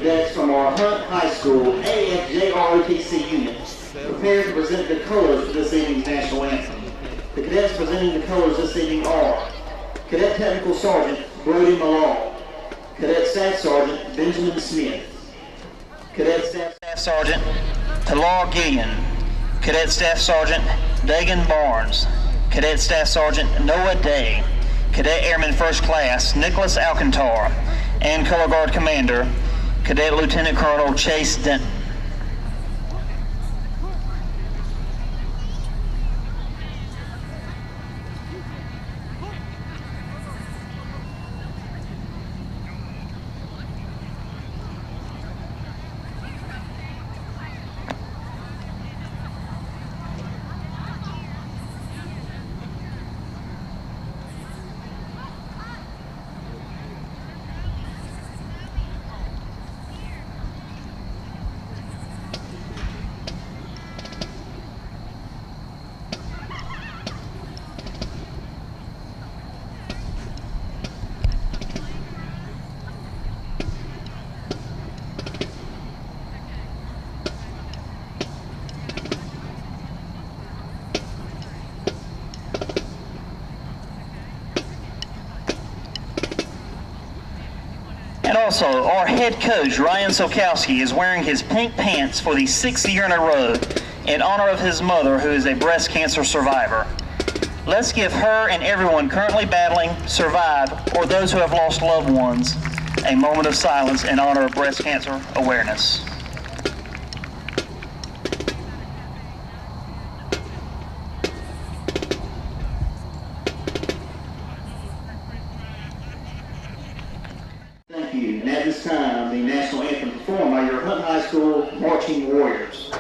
cadets from our Hunt High School AFJROTC unit prepared to present the colors for this evening's national anthem. The cadets presenting the colors this evening are Cadet Technical Sergeant Brody Malone, Cadet Staff Sergeant Benjamin Smith, Cadet Staff Sergeant Talar Gillian, Cadet Staff Sergeant Dagan Barnes, Cadet Staff Sergeant Noah Day, Cadet Airman First Class Nicholas Alcantara, and Color Guard Commander Cadet Lieutenant Colonel Chase Denton. And also, our head coach, Ryan Sokowski, is wearing his pink pants for the 6th year in a row in honor of his mother, who is a breast cancer survivor. Let's give her and everyone currently battling, survived, or those who have lost loved ones a moment of silence in honor of breast cancer awareness. Thank you. And at this time, the national anthem performed by your Hunt High School Marching Warriors.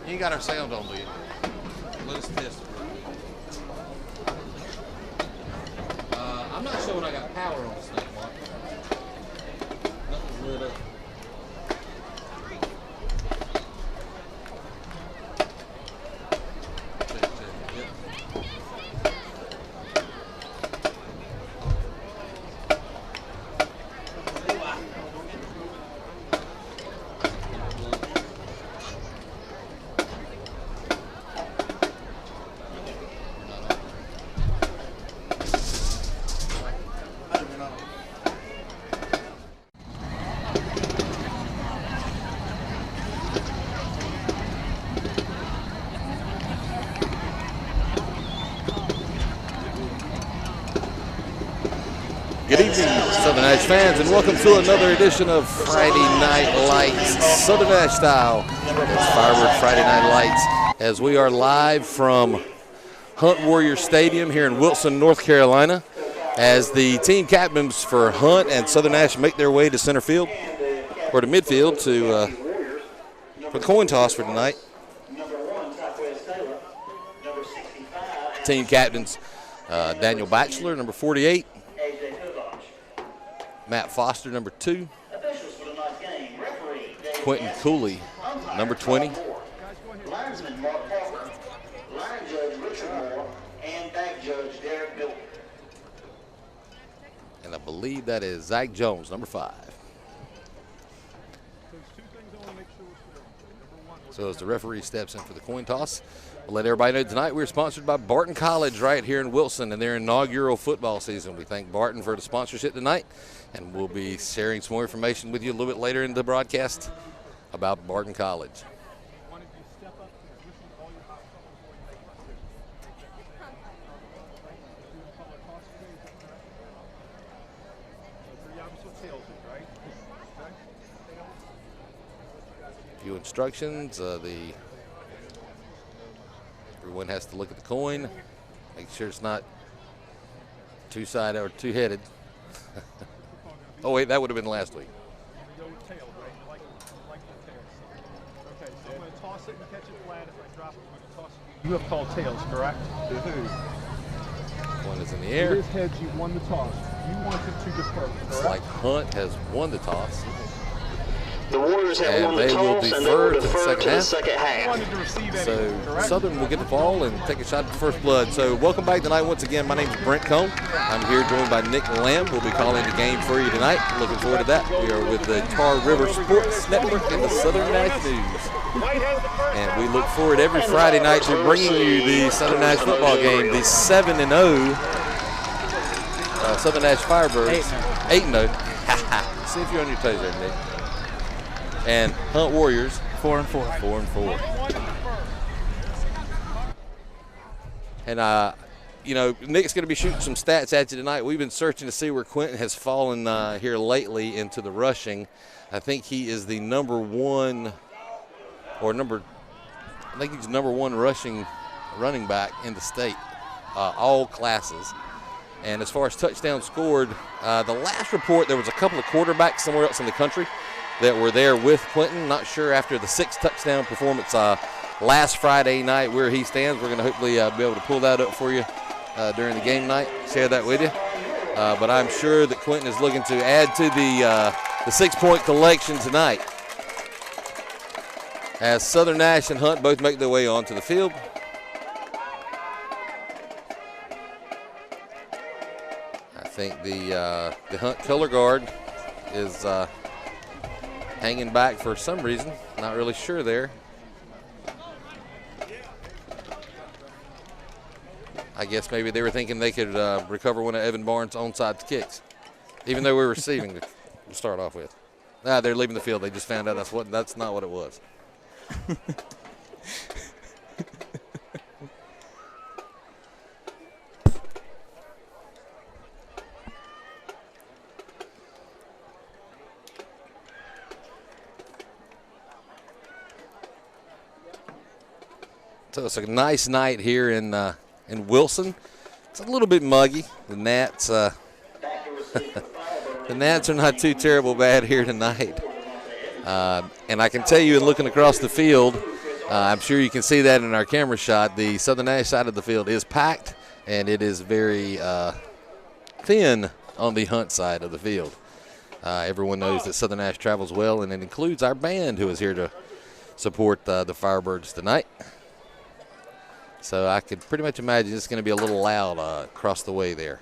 You ain't got our sound on, do you? Let's test it. I'm not sure when I got power on this thing, Mark. Nothing's lit up. Good evening, Southern Nash fans, and welcome to another edition of Friday Night Lights, Southern Nash style. It's Firebird Friday Night Lights, as we are live from Hunt Warrior Stadium here in Wilson, North Carolina, as the team captains for Hunt and Southern Nash make their way to center field, or to midfield, to For the coin toss for tonight, Number 1, Southwest Taylor. Number 65. team captains Daniel Batchelor, number 48. AJ Kovacs. Matt Foster, number 2. Officials for tonight's game. Referee Dave Quentin Gadsden. Cooley, Umpire number 20. Todd Moore. Linesman Mark Parker. Line judge Richard Moore. And back judge Derek Milton. And I believe that is Zach Jones, number 5. So as the referee steps in for the coin toss, we'll let everybody know tonight we're sponsored by Barton College right here in Wilson and their inaugural football season. We thank Barton for the sponsorship tonight, and we'll be sharing some more information with you a little bit later in the broadcast about Barton College. Few instructions. Everyone has to look at the coin, make sure it's not two-sided or two-headed. Oh wait, that would have been last week. You have called tails, correct? One is in the air. It is heads. You won the toss. You wanted to defer, correct? It's like Hunt has won the toss. The Warriors have And won the they will toss and they defer will to the defer second to the half. second You half. wanted to receive any, So correct? Southern will get the ball and take a shot at the first blood. So welcome back tonight once again. My name is Brent Cohn. I'm here joined by Nick Lamb. We'll be calling the game for you tonight. Looking forward to that. We are with the Tar River Sports Network and the Southern Nash News. And we look forward every Friday night to bringing you the Southern Nash football game, the 7-0 Southern Nash Firebirds. 8-0. See if you're on your toes there, Nick. And Hunt Warriors 4-4. 4-4. And you know, Nick's going to be shooting some stats at you tonight. We've been searching to see where Quentin has fallen here lately into the rushing. I think he is the number 1 running back in the state, all classes. And as far as touchdowns scored, the last report there was a couple of quarterbacks somewhere else in the country that were there with Quentin. Not sure after the 6th touchdown performance last Friday night where he stands. We're going to hopefully be able to pull that up for you during the game night, share that with you. But I'm sure that Quentin is looking to add to the 6-point collection tonight as Southern Nash and Hunt both make their way onto the field. I think the Hunt color guard is hanging back for some reason. Not really sure there. I guess maybe they were thinking they could recover one of Evan Barnes' onside kicks, even though we were receiving to start off with. They're leaving the field. They just found out that's not what it was. So it's a nice night here in Wilson. It's a little bit muggy. The Gnats, the Gnats are not too terrible bad here tonight. And I can tell you, in looking across the field, I'm sure you can see that in our camera shot. The Southern Nash side of the field is packed, and it is very thin on the Hunt side of the field. Everyone knows that Southern Nash travels well, and it includes our band who is here to support the Firebirds tonight. So I could pretty much imagine it's going to be a little loud across the way there.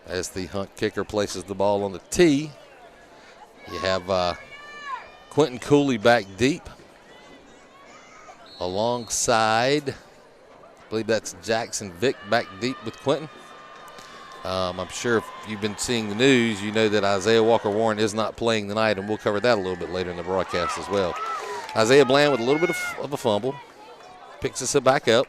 As the Hunt kicker places the ball on the tee, you have Quentin Cooley back deep alongside, I believe that's Jackson Vick back deep with Quentin. I'm sure if you've been seeing the news, you know that Isaiah Walker-Warren is not playing tonight, and we'll cover that a little bit later in the broadcast as well. Isaiah Bland with a little bit of a fumble, picks us back up.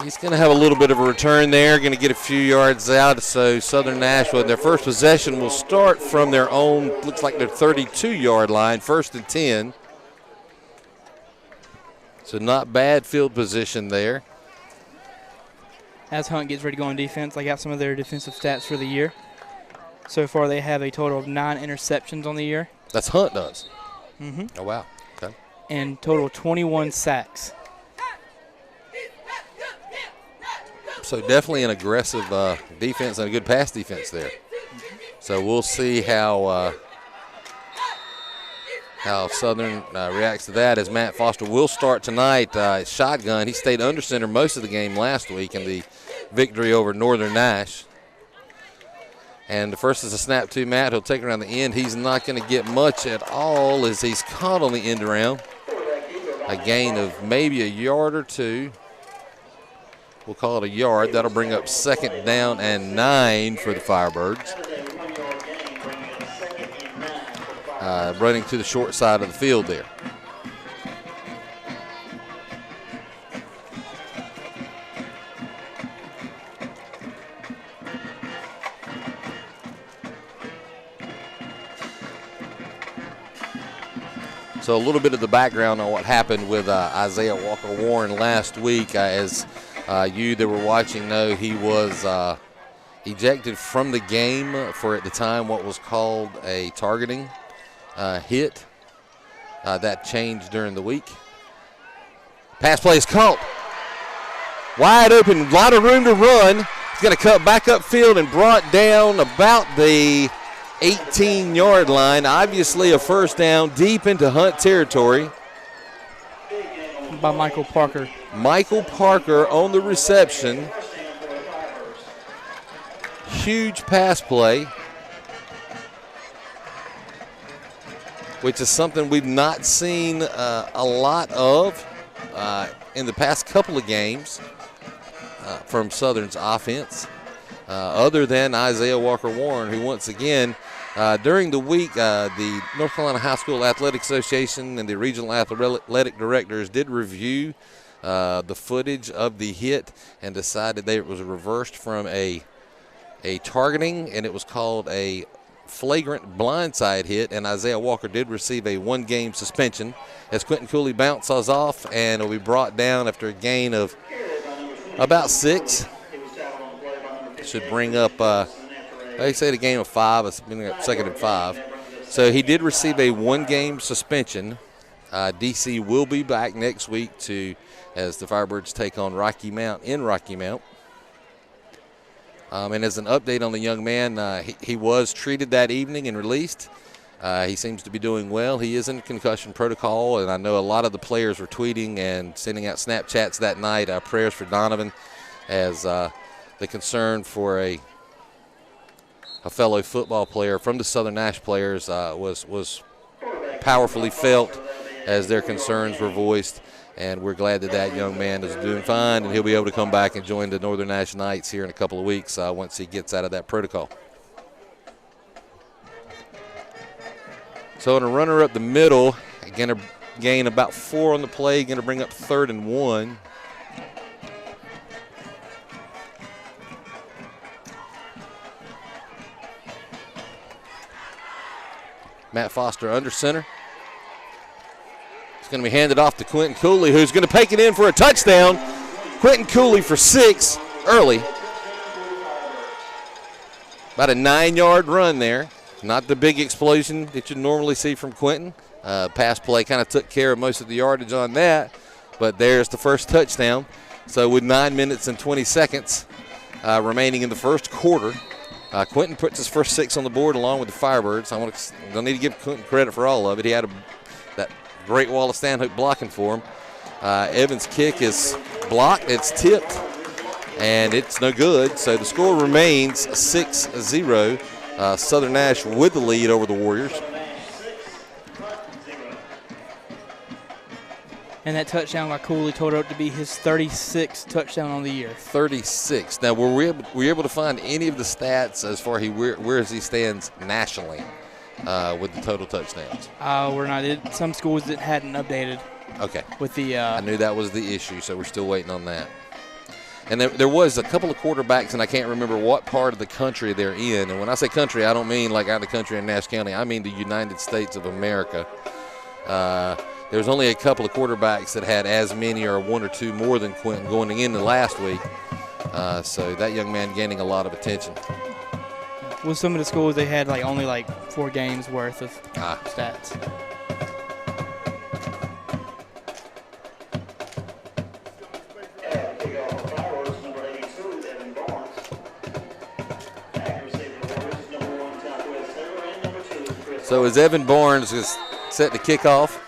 He's going to have a little bit of a return there, going to get a few yards out. So Southern Nash, with their first possession, will start from their own, looks like their 32-yard line, 1st and 10. So not bad field position there. As Hunt gets ready to go on defense, I got some of their defensive stats for the year. So far, they have a total of 9 interceptions on the year. That's Hunt does. Mm-hmm. Oh, wow. Okay. And total 21 sacks. So definitely an aggressive defense and a good pass defense there. So we'll see how Southern reacts to that, as Matt Foster will start tonight at shotgun. He stayed under center most of the game last week in the victory over Northern Nash. And the first is a snap to Matt. He'll take it around the end. He's not going to get much at all as he's caught on the end around. A gain of maybe a yard or two. We'll call it a yard. That'll bring up 2nd down and 9 for the Firebirds. Running to the short side of the field there. So a little bit of the background on what happened with Isaiah Walker-Warren last week. As you that were watching know, he was ejected from the game for, at the time, what was called a targeting hit. That changed during the week. Pass play is caught. Wide open, a lot of room to run. He's going to cut back upfield and brought down about the 18-yard line. Obviously a first down deep into Hunt territory. By Michael Parker. Michael Parker on the reception. Huge pass play, which is something we've not seen a lot of in the past couple of games from Southern's offense, other than Isaiah Walker-Warren, who once again, during the week, the North Carolina High School Athletic Association and the regional athletic directors did review the footage of the hit and decided that it was reversed from a targeting, and it was called a flagrant blindside hit, and Isaiah Walker did receive a 1-game suspension as Quentin Cooley bounces off and will be brought down after a gain of about 6. Should bring up, they said a game of 5, it's been up 2nd and 5. So he did receive a 1-game suspension. DC will be back next week as the Firebirds take on Rocky Mount in Rocky Mount. And as an update on the young man, he was treated that evening and released. He seems to be doing well. He is in concussion protocol, and I know a lot of the players were tweeting and sending out Snapchats that night, prayers for Donovan, as the concern for a fellow football player from the Southern Nash players was powerfully felt as their concerns were voiced. And we're glad that that young man is doing fine, and he'll be able to come back and join the Northern Nash Knights here in a couple of weeks once he gets out of that protocol. So in a runner up the middle, going to gain about 4 on the play, going to bring up 3rd and 1. Matt Foster under center. It's going to be handed off to Quentin Cooley, who's going to take it in for a touchdown. Quentin Cooley for 6 early. About a 9-yard run there. Not the big explosion that you normally see from Quentin. Pass play kind of took care of most of the yardage on that, but there's the first touchdown. So with 9 minutes and 20 seconds remaining in the first quarter, Quentin puts his first 6 on the board along with the Firebirds. I don't need to give Quentin credit for all of it. He had that Great Wall of Stanhope blocking for him. Evans' kick is blocked. It's tipped, and it's no good. So the score remains 6-0. Southern Nash with the lead over the Warriors. And that touchdown by Cooley totaled out to be his 36th touchdown on the year. 36. Now, were we able to find any of the stats as far as where he stands nationally with the total touchdowns? We're not. Some schools that hadn't updated. Okay. With the. I knew that was the issue, so we're still waiting on that. And there was a couple of quarterbacks, and I can't remember what part of the country they're in. And when I say country, I don't mean like out of the country in Nash County. I mean the United States of America. There was only a couple of quarterbacks that had as many or 1 or 2 more than Quentin going into last week. So that young man gaining a lot of attention. with some of the schools, they had only 4 games worth of stats. So as Evan Barnes is set to kick off,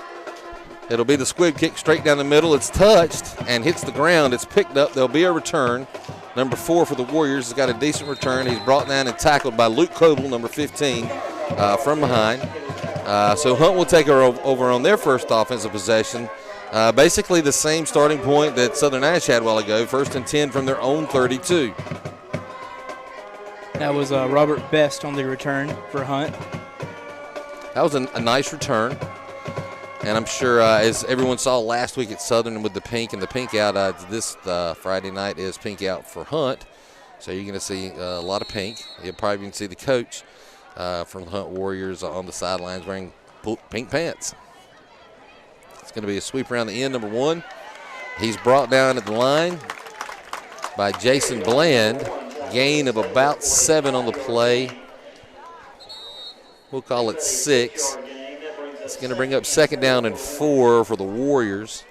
it'll be the squib kick straight down the middle. It's touched and hits the ground. It's picked up. There'll be a return. Number 4 for the Warriors has got a decent return. He's brought down and tackled by Luke Coble, number 15, from behind. So Hunt will take her over on their first offensive possession. Basically the same starting point that Southern Nash had a while ago, 1st and 10 from their own 32. That was Robert Best on the return for Hunt. That was a nice return. And I'm sure, as everyone saw last week at Southern with the pink and the pink out, this Friday night is pink out for Hunt. So you're going to see a lot of pink. You'll probably even see the coach from the Hunt Warriors on the sidelines wearing pink pants. It's going to be a sweep around the end, number 1. He's brought down at the line by Jason Bland. Gain of about 7 on the play. We'll call it 6. It's going to bring up 2nd down and 4 for the Warriors.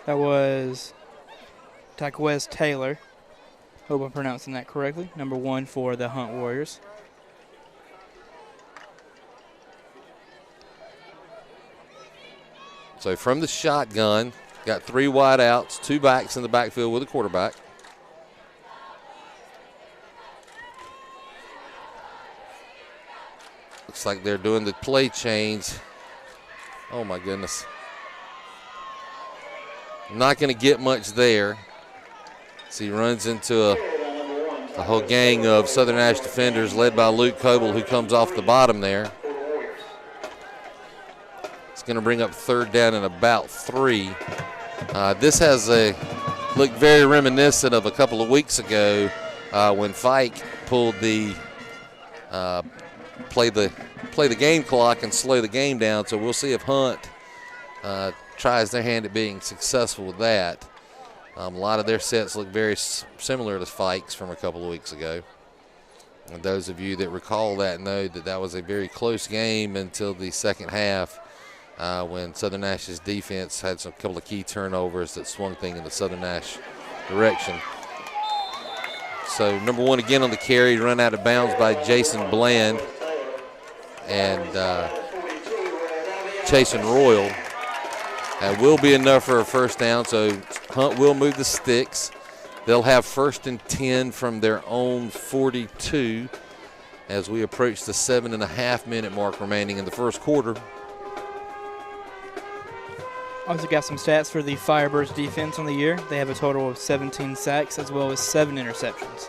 That was Taquez Taylor. Hope I'm pronouncing that correctly. Number 1 for the Hunt Warriors. So from the shotgun, got 3 wide outs, 2 backs in the backfield with a quarterback. Looks like they're doing the play change. Oh, my goodness. Not going to get much there. So he runs into a whole gang of Southern Nash defenders led by Luke Coble, who comes off the bottom there. It's going to bring up 3rd down and about 3. This has looked very reminiscent of a couple of weeks ago when Fike pulled the play the game clock and slow the game down. So we'll see if Hunt tries their hand at being successful with that. A lot of their sets look very similar to Fike's from a couple of weeks ago. And those of you that recall that know that that was a very close game until the second half when Southern Nash's defense had a couple of key turnovers that swung things in the Southern Nash direction. So number 1 again on the carry, run out of bounds by Jason Bland and Chasen Royal. That will be enough for a 1st down, so Hunt will move the sticks. They'll have 1st and 10 from their own 42 as we approach the 7.5-minute mark remaining in the first quarter. Also got some stats for the Firebirds defense on the year. They have a total of 17 sacks as well as 7 interceptions.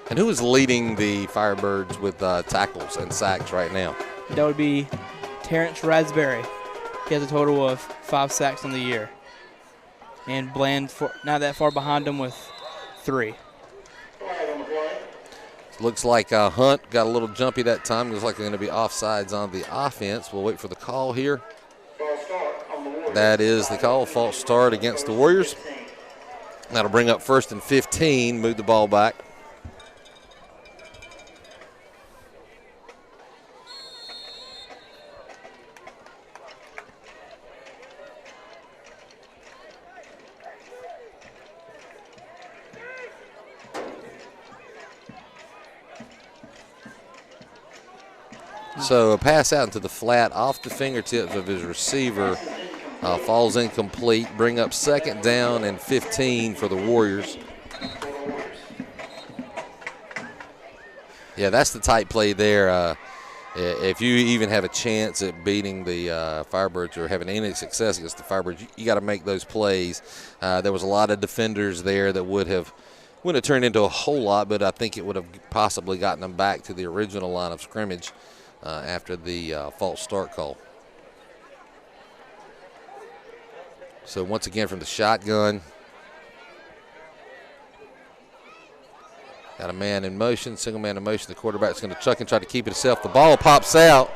And who is leading the Firebirds with tackles and sacks right now? That would be Terrence Raspberry. He has a total of 5 sacks on the year. And Bland not that far behind him with 3. Looks like Hunt got a little jumpy that time. Looks like they're going to be offsides on the offense. We'll wait for the call here. That is the call, false start against the Warriors. That'll bring up 1st and 15, move the ball back. So a pass out into the flat off the fingertips of his receiver falls incomplete. Bring up 2nd down and 15 for the Warriors. Yeah, that's the tight play there. If you even have a chance at beating the Firebirds or having any success against the Firebirds, you got to make those plays. There was a lot of defenders there that wouldn't have turned into a whole lot, but I think it would have possibly gotten them back to the original line of scrimmage after the false start call. So once again from the shotgun. Got a man in motion, single man in motion. The quarterback's going to chuck and try to keep it himself. The ball pops out.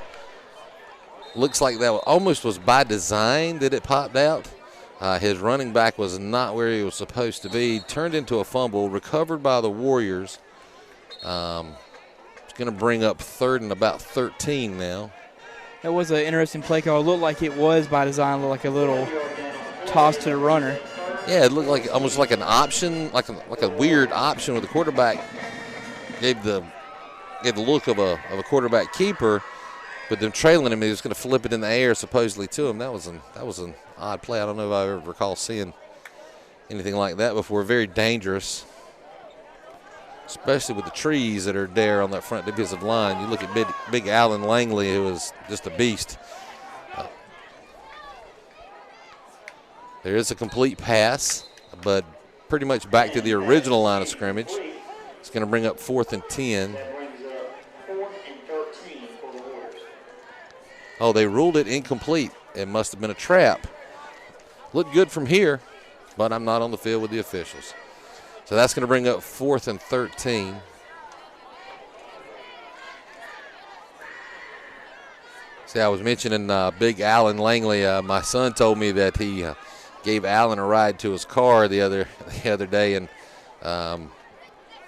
Looks like that almost was by design that it popped out. His running back was not where he was supposed to be. Turned into a fumble, recovered by the Warriors. It's going to bring up 3rd and about 13 now. That was an interesting play call. It looked like it was by design, looked like a little toss to the runner. Yeah, it looked like almost like an option, like a weird option with the quarterback. Gave the look of a quarterback keeper, but then trailing him, he was going to flip it in the air supposedly to him. That was an odd play. I don't know if I ever recall seeing anything like that before. Very dangerous, especially with the trees that are there on that front defensive line. You look at big Alan Langley, who was just a beast. There is a complete pass, but pretty much back to the original line of scrimmage. It's going to bring up 4th and 10. Oh, they ruled it incomplete. It must have been a trap. Looked good from here, but I'm not on the field with the officials. So that's going to bring up 4th and 13. See, I was mentioning big Alan Langley. My son told me that he gave Alan a ride to his car the other day, and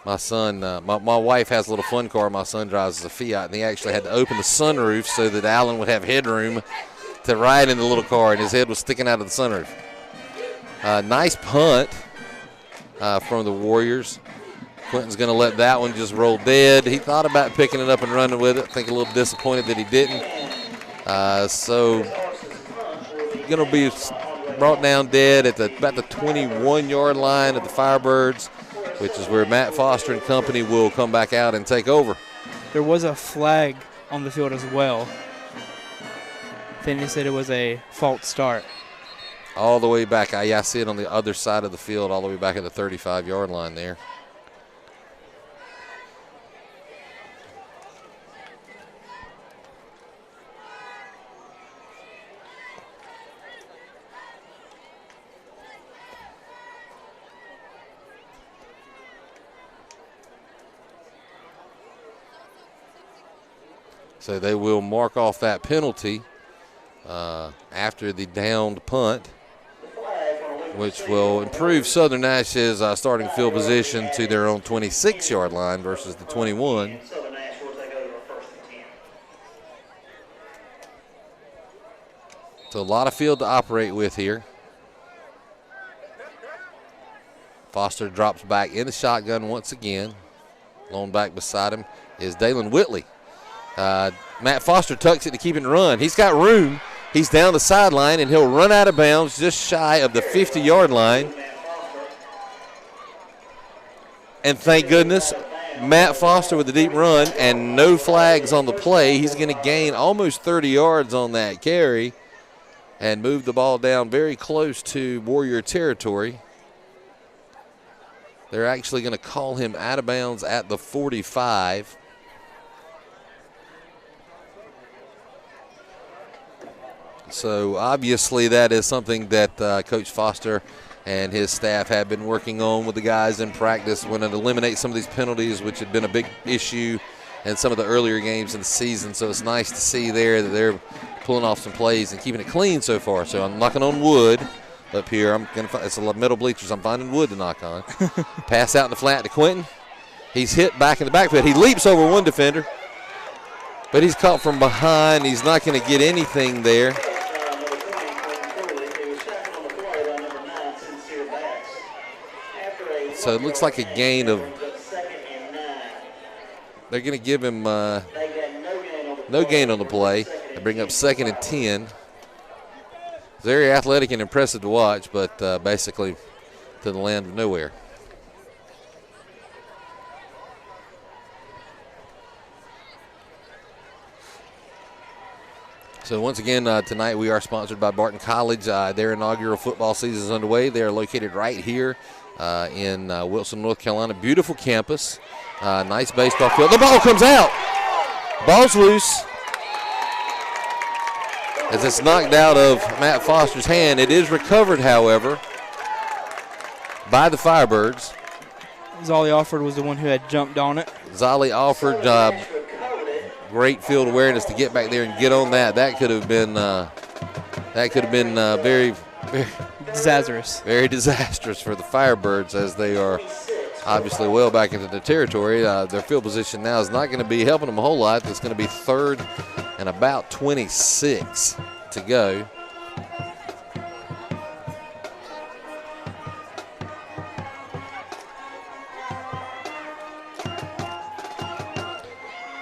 my son, my wife has a little fun car. My son drives a Fiat, and he actually had to open the sunroof so that Alan would have headroom to ride in the little car, and his head was sticking out of the sunroof. Nice punt from the Warriors. Quentin's going to let that one just roll dead. He thought about picking it up and running with it. I think a little disappointed that he didn't. So going to be brought down dead at about the 21-yard line of the Firebirds, which is where Matt Foster and company will come back out and take over. There was a flag on the field as well. Then they said it was a false start. All the way back. I see it on the other side of the field, all the way back at the 35-yard line there. So they will mark off that penalty after the downed punt, which will improve Southern Nash's starting field position to their own 26-yard line versus the 21. So a lot of field to operate with here. Foster drops back in the shotgun once again. Lone back beside him is Dalen Whitley. Matt Foster tucks it to keep it and run. He's got room. He's down the sideline, and he'll run out of bounds just shy of the 50-yard line. And thank goodness, Matt Foster with the deep run and no flags on the play. He's going to gain almost 30 yards on that carry and move the ball down very close to Warrior territory. They're actually going to call him out of bounds at the 45. So obviously that is something that Coach Foster and his staff have been working on with the guys in practice, wanting to eliminate some of these penalties, which had been a big issue in some of the earlier games in the season. So it's nice to see there that they're pulling off some plays and keeping it clean so far. So I'm knocking on wood up here. It's a metal bleachers. I'm finding wood to knock on. Pass out in the flat to Quentin. He's hit back in the backfield. He leaps over one defender, but he's caught from behind. He's not going to get anything there. So it looks like a gain of, they're going to give him no gain on the play. They bring up 2nd and 10. Very athletic and impressive to watch, but basically to the land of nowhere. So once again, tonight we are sponsored by Barton College. Their inaugural football season is underway. They are located right here in Wilson, North Carolina. Beautiful campus. Nice baseball field. The ball comes out. Ball's loose. As it's knocked out of Matt Foster's hand. It is recovered, however, by the Firebirds. Zolly Alford was the one who had jumped on it. Zolly Alford, great field awareness to get back there and get on that. That could have been very disastrous. Very disastrous for the Firebirds as they are obviously well back into the territory. Their field position now is not going to be helping them a whole lot. It's going to be 3rd and about 26 to go.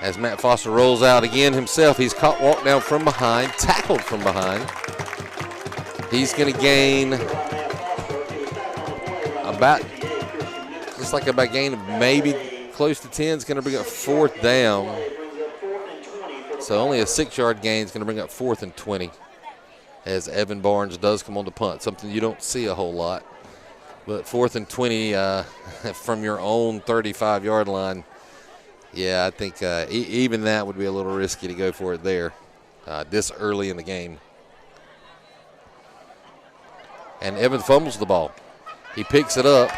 As Matt Foster rolls out again himself, he's caught walked down from behind, tackled from behind. He's going to gain about gain of maybe close to 10. Is going to bring up 4th down. So only a 6-yard gain is going to bring up 4th and 20 as Evan Barnes does come on to punt, something you don't see a whole lot. But 4th and 20 from your own 35-yard line, yeah, I think even that would be a little risky to go for it there this early in the game. And Evan fumbles the ball. He picks it up,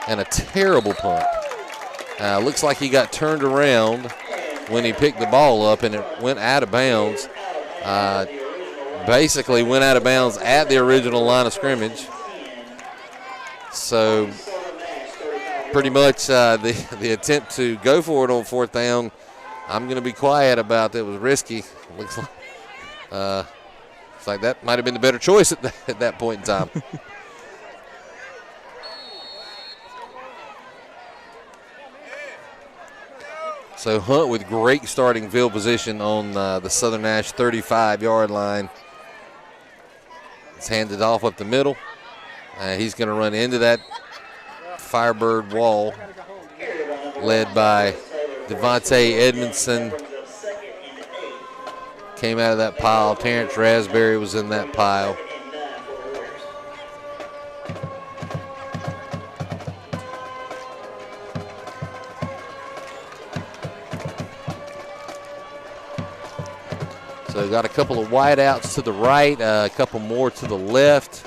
and a terrible punt. Looks like he got turned around when he picked the ball up, and it went out of bounds. Basically went out of bounds at the original line of scrimmage. So pretty much the attempt to go for it on 4th down, I'm going to be quiet about. It was risky. Looks like that might have been the better choice at that point in time. So Hunt with great starting field position on the Southern Nash 35-yard line. It's handed off up the middle. He's going to run into that Firebird wall led by Devontae Edmondson. Came out of that pile. Terrence Raspberry was in that pile. So got a couple of wideouts to the right, a couple more to the left.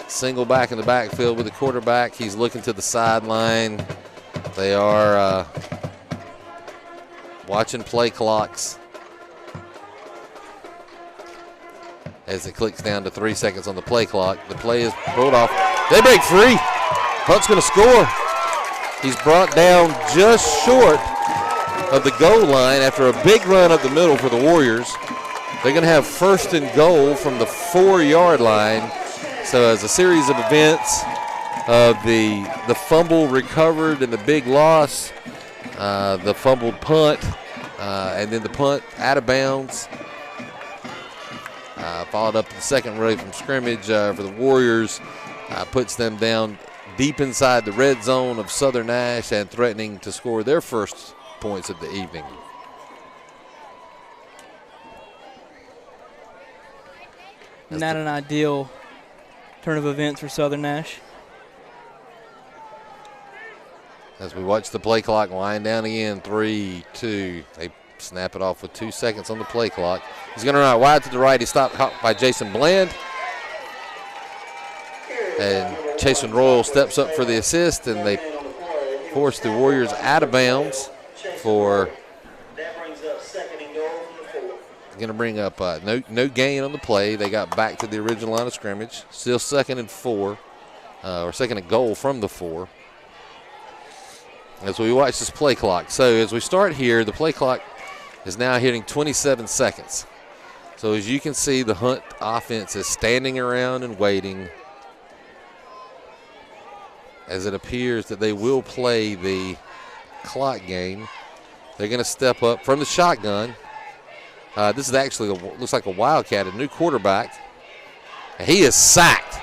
Single back in the backfield with the quarterback. He's looking to the sideline. They are watching play clocks as it clicks down to 3 seconds on the play clock. The play is pulled off. They break free. Hunt's going to score. He's brought down just short of the goal line after a big run up the middle for the Warriors. They're going to have 1st and goal from the 4-yard line. So as a series of events of the fumble recovered and the big loss, the fumbled punt, and then the punt out of bounds, followed up the second run from scrimmage for the Warriors, puts them down deep inside the red zone of Southern Nash and threatening to score their first points of the evening. Not an ideal turn of events for Southern Nash. As we watch the play clock wind down again, 3, 2. They snap it off with 2 seconds on the play clock. He's going to run out wide to the right. He's stopped by Jason Bland. And Chasen Royal steps up for the assist, and they force the Warriors out of bounds for going to bring up no gain on the play. They got back to the original line of scrimmage. Still 2nd and 4, or 2nd and goal from the 4. As we watch this play clock. So as we start here, the play clock is now hitting 27 seconds. So as you can see, the Hunt offense is standing around and waiting as it appears that they will play the clock game. They're going to step up from the shotgun. This is actually looks like a Wildcat, a new quarterback. And he is sacked.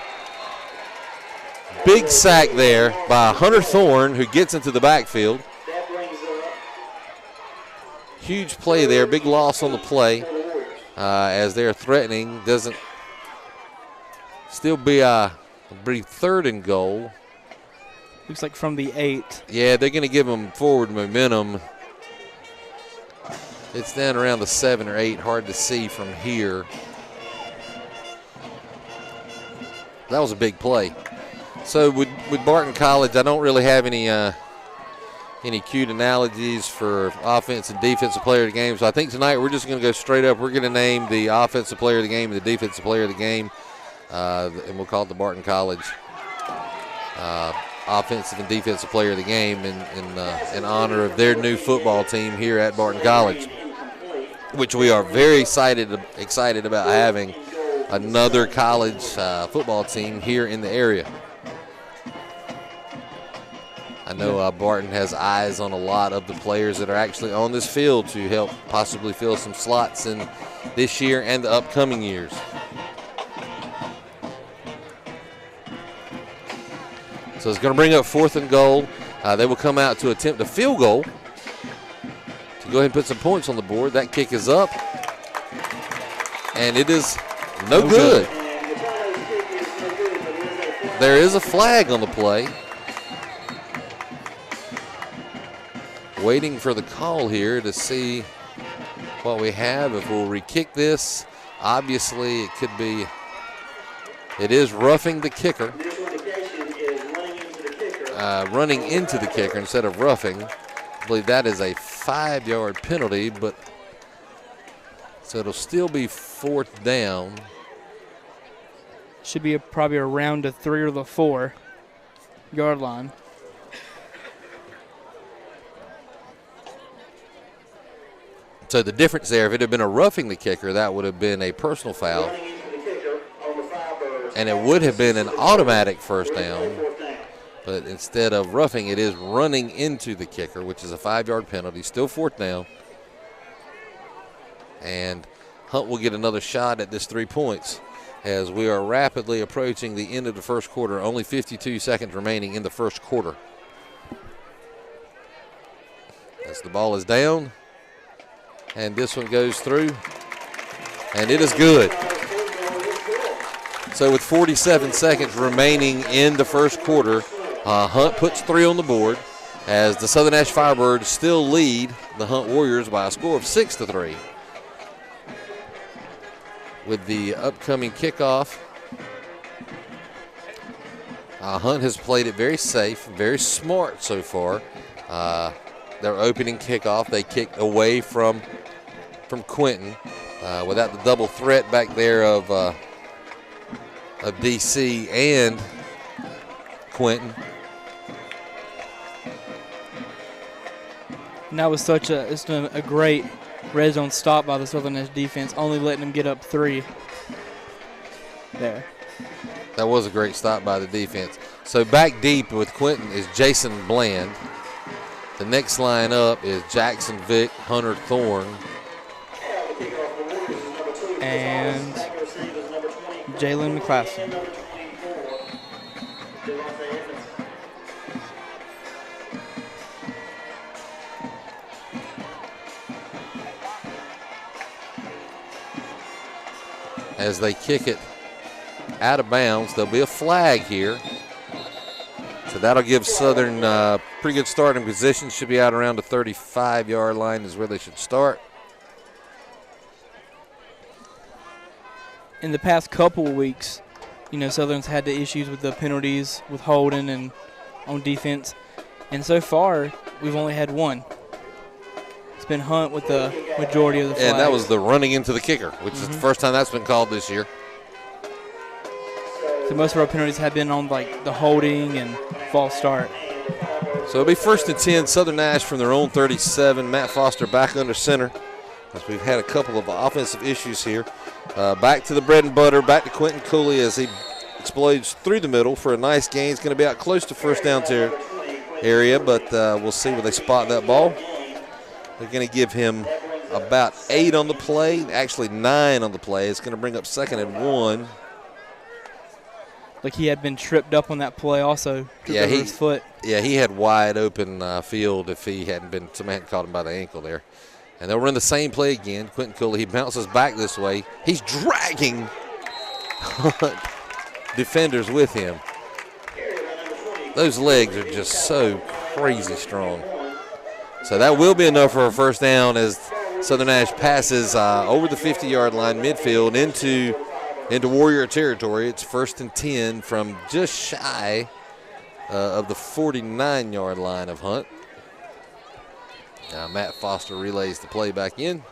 Big sack there by Hunter Thorne, who gets into the backfield. Huge play there, big loss on the play as they're threatening. Doesn't still be 3rd and goal. Looks like from the 8. Yeah, they're going to give them forward momentum. It's down around the 7 or 8, hard to see from here. That was a big play. So with Barton College, I don't really have any cute analogies for offense and defensive player of the game. So I think tonight we're just going to go straight up. We're going to name the offensive player of the game and the defensive player of the game. and we'll call it the Barton College Offensive and Defensive Player of the Game in honor of their new football team here at Barton College, which we are very excited about having another college football team here in the area. I know Barton has eyes on a lot of the players that are actually on this field to help possibly fill some slots in this year and the upcoming years. So it's going to bring up 4th and goal. They will come out to attempt a field goal to go ahead and put some points on the board. That kick is up, and it is no good. There is a flag on the play. Waiting for the call here to see what we have. If we'll re-kick this, obviously it is roughing the kicker. Running into the kicker instead of roughing. I believe that is a 5-yard penalty, but so it'll still be 4th down. Should be probably around the 3 or the 4-yard line. So the difference there, if it had been a roughing the kicker, that would have been a personal foul. And it would have been an automatic 1st down. But instead of roughing, it is running into the kicker, which is a 5-yard penalty, still 4th down. And Hunt will get another shot at this 3 points as we are rapidly approaching the end of the first quarter. Only 52 seconds remaining in the first quarter. As the ball is down. And this one goes through, and it is good. So with 47 seconds remaining in the first quarter, Hunt puts 3 on the board as the Southern Nash Firebirds still lead the Hunt Warriors by a score of 6-3. With the upcoming kickoff, Hunt has played it very safe, very smart so far. Their opening kickoff, they kicked away from Quentin without the double threat back there of DC and Quentin. And that was it's a great red zone stop by the Southern Nash defense, only letting them get up 3 there. That was a great stop by the defense. So back deep with Quentin is Jason Bland. The next line up is Jackson Vick, Hunter Thorne, and Jalen McClassen. As they kick it out of bounds, there'll be a flag here. So that'll give Southern pretty good starting position. Should be out around the 35-yard line is where they should start. In the past couple of weeks, Southern's had the issues with the penalties, with holding and on defense. And so far, we've only had 1. It's been Hunt with the majority of the flags. And that was the running into the kicker, which is the first time that's been called this year. So most of our penalties have been on the holding and false start. So it'll be 1st and 10, Southern Nash from their own 37. Matt Foster back under center as we've had a couple of offensive issues here. Back to the bread and butter, back to Quentin Cooley as he explodes through the middle for a nice gain. He's going to be out close to 1st down area, but we'll see where they spot that ball. They're going to give him about 8 on the play, actually 9 on the play. It's going to bring up 2nd and 1. Like he had been tripped up on that play also. His foot. Yeah, he had wide open field if he hadn't been, somebody hadn't caught him by the ankle there. And they'll run the same play again. Quentin Cooley, he bounces back this way. He's dragging defenders with him. Those legs are just so crazy strong. So that will be enough for a 1st down as Southern Nash passes over the 50-yard line midfield into Warrior territory. It's 1st and 10 from just shy of the 49-yard line of Hunt. Now Matt Foster relays the play back in.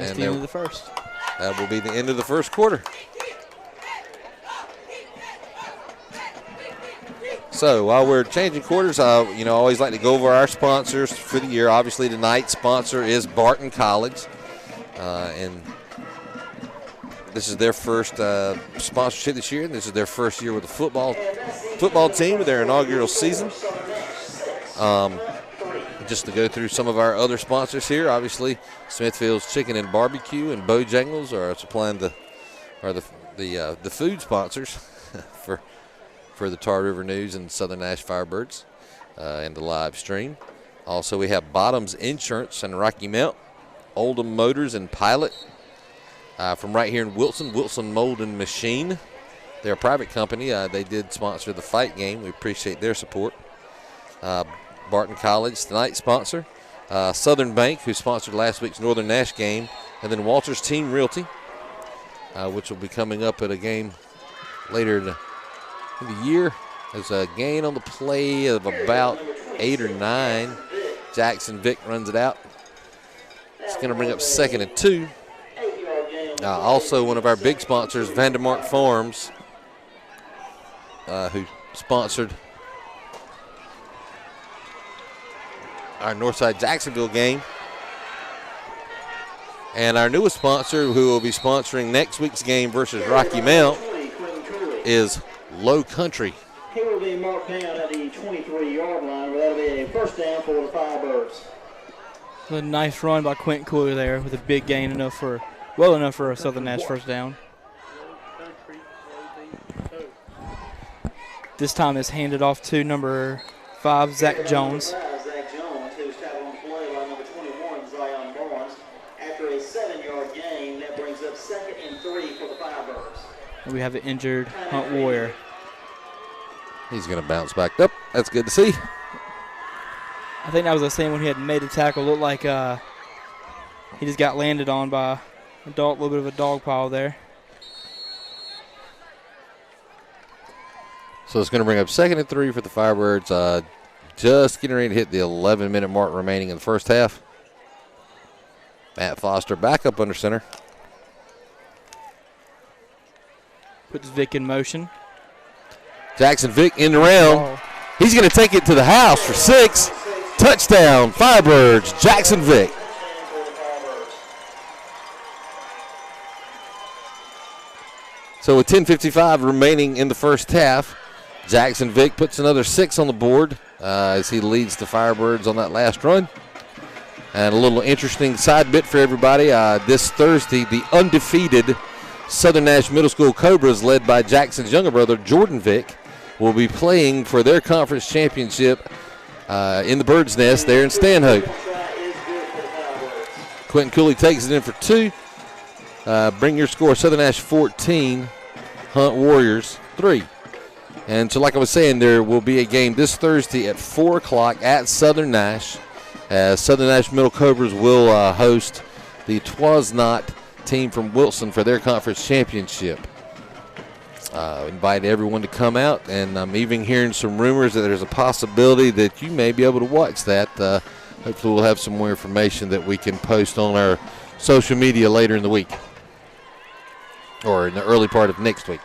That's the end of the first. That will be the end of the first quarter. So while we're changing quarters, I always like to go over our sponsors for the year. Obviously, tonight's sponsor is Barton College, and this is their first sponsorship this year. This is their first year with the football team with their inaugural season. Just to go through some of our other sponsors here, obviously Smithfield's Chicken and Barbecue and Bojangles are supplying the food sponsors for the Tar River News and Southern Nash Firebirds and the live stream. Also, we have Bottoms Insurance and Rocky Mount, Oldham Motors and Pilot from right here in Wilson Mold and Machine. They're a private company. They did sponsor the fight game. We appreciate their support. Barton College, tonight's sponsor. Southern Bank, who sponsored last week's Northern Nash game. And then Walters Team Realty, which will be coming up at a game later in the year. There's a gain on the play of about 8 or 9. Jackson Vick runs it out. It's going to bring up 2nd and 2. Also, one of our big sponsors, Vandermark Farms, who sponsored our Northside Jacksonville game. And our newest sponsor, who will be sponsoring next week's game versus Rocky Mount, is Low Country. He will be marked down at the 23-yard line, where that'll be a first down for the Firebirds. A nice run by Quentin Cooler there with a big gain, well enough for a Southern Nash first down. This time it's handed off to number 5, Zach Jones. We have an injured Hunt Warrior. He's going to bounce back up. That's good to see. I think that was the same when he had made a tackle. Looked like he just got landed on by a little bit of a dog pile there. So it's going to bring up 2nd and 3 for the Firebirds. Just getting ready to hit the 11-minute mark remaining in the first half. Matt Foster back up under center. Puts Vick in motion. Jackson Vick in the round. He's going to take it to the house for 6. Touchdown, Firebirds, Jackson Vick. So with 10:55 remaining in the first half, Jackson Vick puts another 6 on the board as he leads the Firebirds on that last run. And a little interesting side bit for everybody. This Thursday, the undefeated Southern Nash Middle School Cobras, led by Jackson's younger brother, Jordan Vick, will be playing for their conference championship in the Bird's Nest there in Stanhope. Quentin Cooley takes it in for 2. Bring your score, Southern Nash 14, Hunt Warriors 3. And so like I was saying, there will be a game this Thursday at 4 o'clock at Southern Nash. Southern Nash Middle Cobras will host the Twasnot team from Wilson for their conference championship. Invite everyone to come out, and I'm even hearing some rumors that there's a possibility that you may be able to watch that. Hopefully we'll have some more information that we can post on our social media later in the week or in the early part of next week.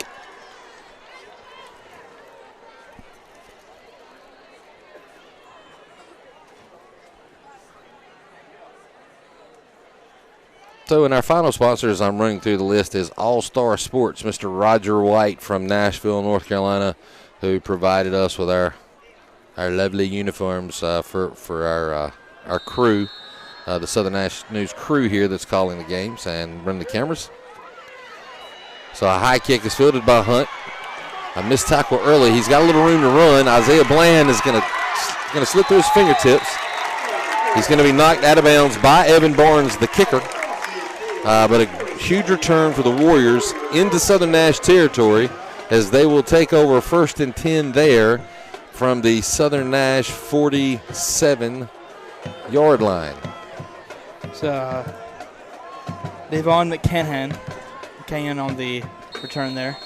So in our final sponsors, I'm running through the list, is All Star Sports, Mr. Roger White from Nashville, North Carolina, who provided us with our lovely uniforms for our crew, the Southern Nash News crew here that's calling the games and running the cameras. So a high kick is fielded by Hunt. A missed tackle early. He's got a little room to run. Isaiah Bland is going to slip through his fingertips. He's going to be knocked out of bounds by Evan Barnes, the kicker. But a huge return for the Warriors into Southern Nash territory as they will take over 1st and 10 there from the Southern Nash 47-yard line. So Devon McCann on the return there.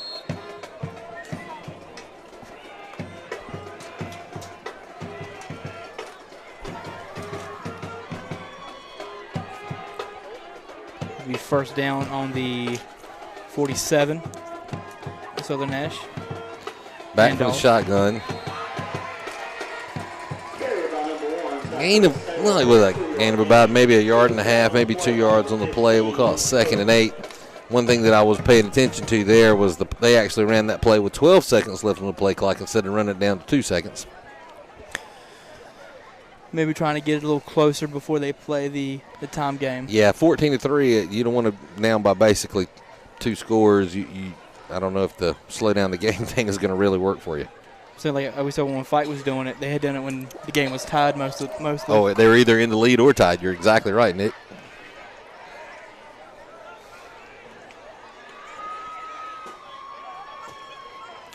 be first down on the 47, Southern Nash. Back from the shotgun. Gain of, like with a gain of about maybe 1.5 yards, maybe 2 yards on the play. We'll call it 2nd and 8. One thing that I was paying attention to there was they actually ran that play with 12 seconds left on the play clock instead of running it down to 2 seconds. Maybe trying to get it a little closer before they play the time game. Yeah, 14-3. You don't want to down by basically 2 scores. I don't know if the slow down the game thing is going to really work for you. So like we saw when Fight was doing it, they had done it when the game was tied mostly. Oh, they were either in the lead or tied. You're exactly right, Nick.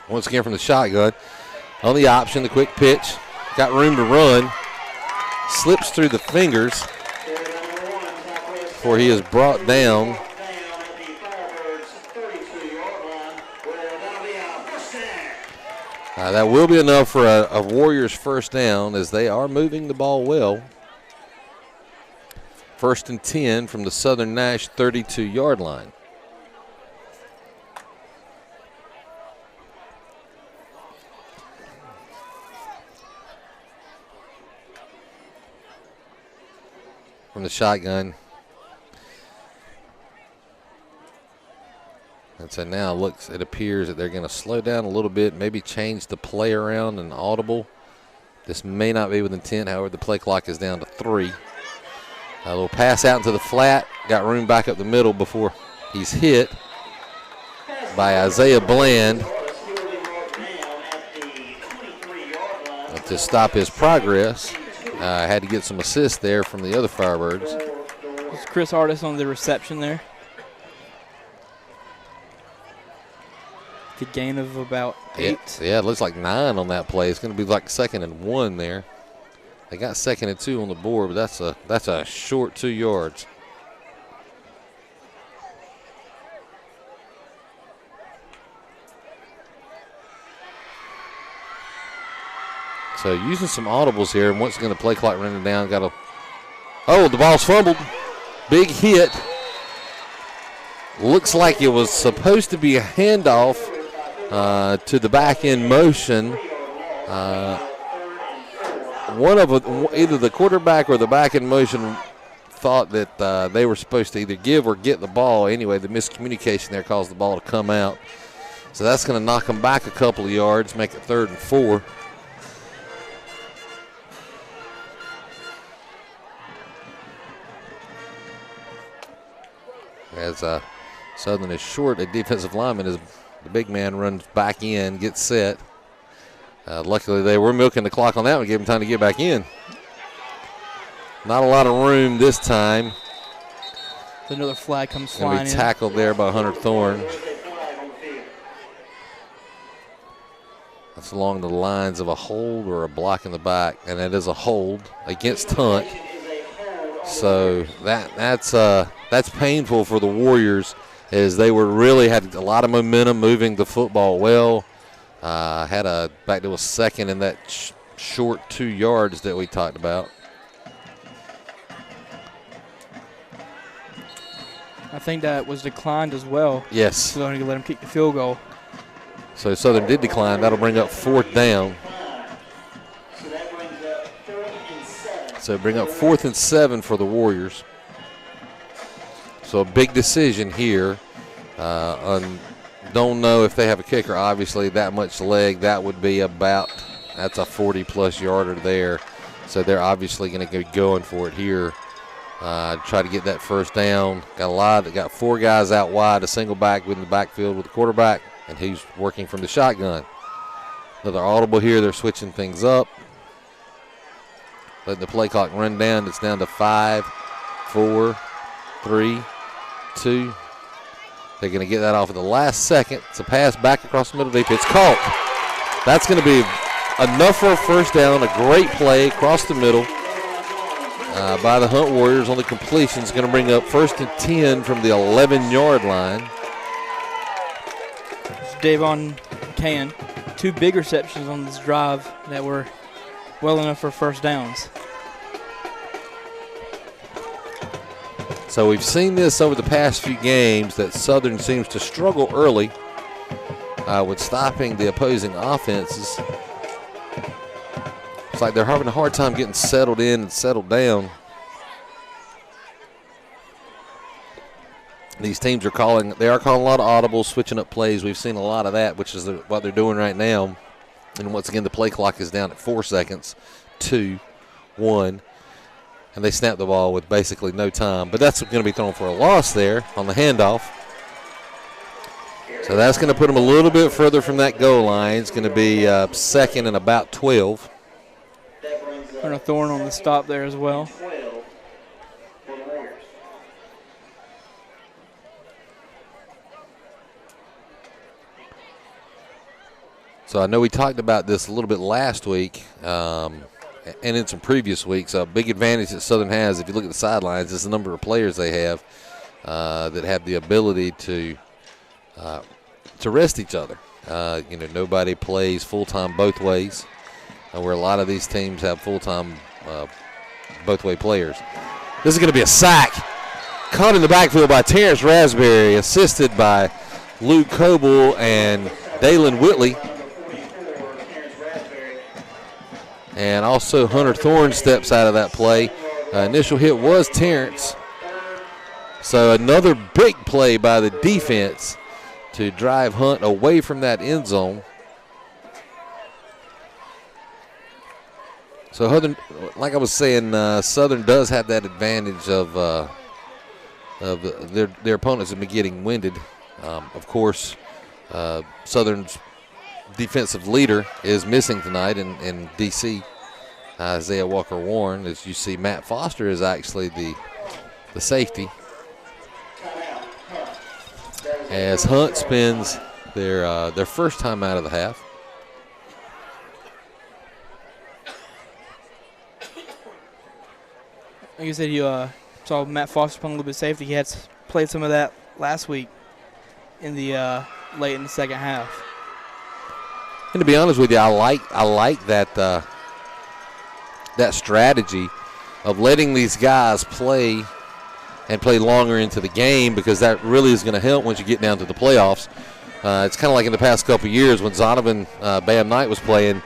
Once again from the shotgun. On the option, the quick pitch. Got room to run. Slips through the fingers before he is brought down. That will be enough for a Warriors first down as they are moving the ball well. 1st and 10 from the Southern Nash 32-yard line. From the shotgun. And so now it appears that they're going to slow down a little bit, maybe change the play around and audible. This may not be with intent, however, the play clock is down to 3. A little pass out into the flat, got room back up the middle before he's hit by Isaiah Bland to stop his progress. Had to get some assist there from the other Firebirds. It's Chris Artis on the reception there. The gain of about 8. Yeah, it looks like 9 on that play. It's going to be like 2nd and 1 there. They got 2nd and 2 on the board, but that's a short 2 yards. So using some audibles here, and once again the play clock running down. Oh, the ball's fumbled. Big hit. Looks like it was supposed to be a handoff to the back end motion. Either the quarterback or the back end motion thought that they were supposed to either give or get the ball. Anyway, the miscommunication there caused the ball to come out. So that's going to knock them back a couple of yards, make it 3rd and 4. As Southern is short, a defensive lineman, as the big man runs back in, gets set. Luckily, they were milking the clock on that one, gave him time to get back in. Not a lot of room this time. Another flag comes flying in. Tackled there by Hunter Thorne. That's along the lines of a hold or a block in the back, and it is a hold against Hunt. So that's painful for the Warriors, as they had a lot of momentum moving the football well. Had back to a 2nd in that short 2 yards that we talked about. I think that was declined as well. Yes. So they're going to let him kick the field goal. So Southern did decline. That'll bring up 4th down. So bring up 4th and 7 for the Warriors. So a big decision here. Don't know if they have a kicker. Obviously, that much leg, that would be that's a 40-plus yarder there. So they're obviously going to go going for it here. Try to get that first down. Got 4 guys out wide, a single back in the backfield with the quarterback, and he's working from the shotgun. Another audible here. They're switching things up. Letting the play clock run down. It's down to 5, 4, 3, 2. They're going to get that off at the last second. It's a pass back across the middle deep. It's caught. That's going to be enough for a first down. A great play across the middle by the Hunt Warriors on the completion. It's going to bring up 1st and 10 from the 11-yard line. Davon Can. 2 big receptions on this drive that were well enough for first downs. So we've seen this over the past few games that Southern seems to struggle early with stopping the opposing offenses. It's like they're having a hard time getting settled in and settled down. These teams are calling a lot of audibles, switching up plays. We've seen a lot of that, which is what they're doing right now. And once again, the play clock is down at 4 seconds, 2, 1. And they snap the ball with basically no time. But that's going to be thrown for a loss there on the handoff. So that's going to put them a little bit further from that goal line. It's going to be second and about 12. And a Thorn on the stop there as well. So I know we talked about this a little bit last week and in some previous weeks. A big advantage that Southern has, if you look at the sidelines, is the number of players they have that have the ability to rest each other. Nobody plays full-time both ways, where a lot of these teams have full-time both-way players. This is going to be a sack. Caught in the backfield by Terrence Raspberry, assisted by Luke Coble and Dalen Whitley. And also Hunter Thorne steps out of that play. Initial hit was Terrence. So another big play by the defense to drive Hunt away from that end zone. So like I was saying, Southern does have that advantage of their opponents have been getting winded. Of course, Southern's defensive leader is missing tonight in DC, Isaiah Walker-Warren. As you see, Matt Foster is actually the safety. As Hunt spends their first time out of the half. Like you said, you saw Matt Foster playing a little bit of safety. He had played some of that last week in the late in the second half. And to be honest with you, I like that that strategy of letting these guys play and play longer into the game, because that really is going to help once you get down to the playoffs. It's kind of like in the past couple of years when Zonovan Bam Knight was playing.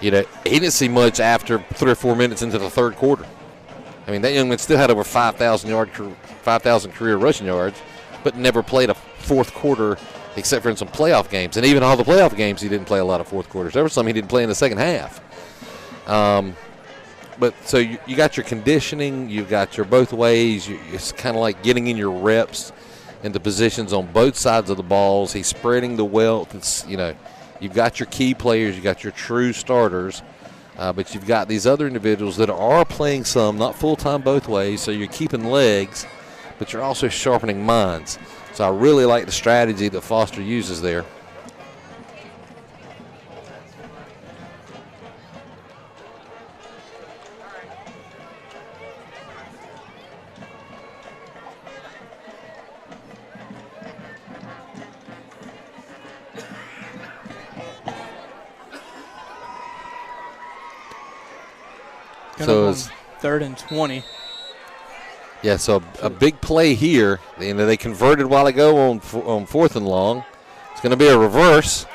He didn't see much after 3 or 4 minutes into the third quarter. I mean, that young man still had over 5,000 career rushing yards, but never played a fourth quarter except for in some playoff games. And even all the playoff games, he didn't play a lot of fourth quarters. There were some he didn't play in the second half. But so you got your conditioning, you got your both ways. It's kind of like getting in your reps into positions on both sides of the balls. He's spreading the wealth. You've got your key players, you got your true starters, but you've got these other individuals that are playing some, not full-time both ways, so you're keeping legs, but you're also sharpening minds. So I really like the strategy that Foster uses there. So it's 3rd and 20. Yeah, so a big play here. They converted a while ago on 4th and long. It's going to be a reverse.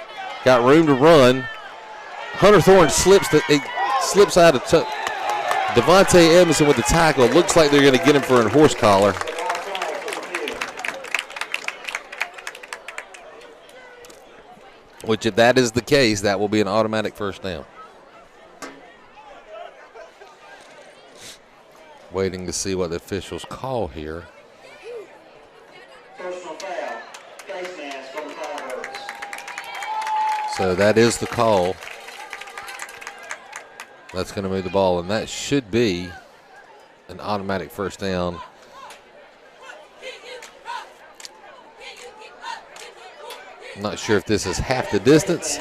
Got room to run. Hunter Thorne slips out of Devontae Edmondson with the tackle. It looks like they're going to get him for a horse collar. Which, if that is the case, that will be an automatic first down. Waiting to see what the officials call here. Personal foul. Face mask on the Firebirds. So that is the call. That's going to move the ball, and that should be an automatic first down. I'm not sure if this is half the distance.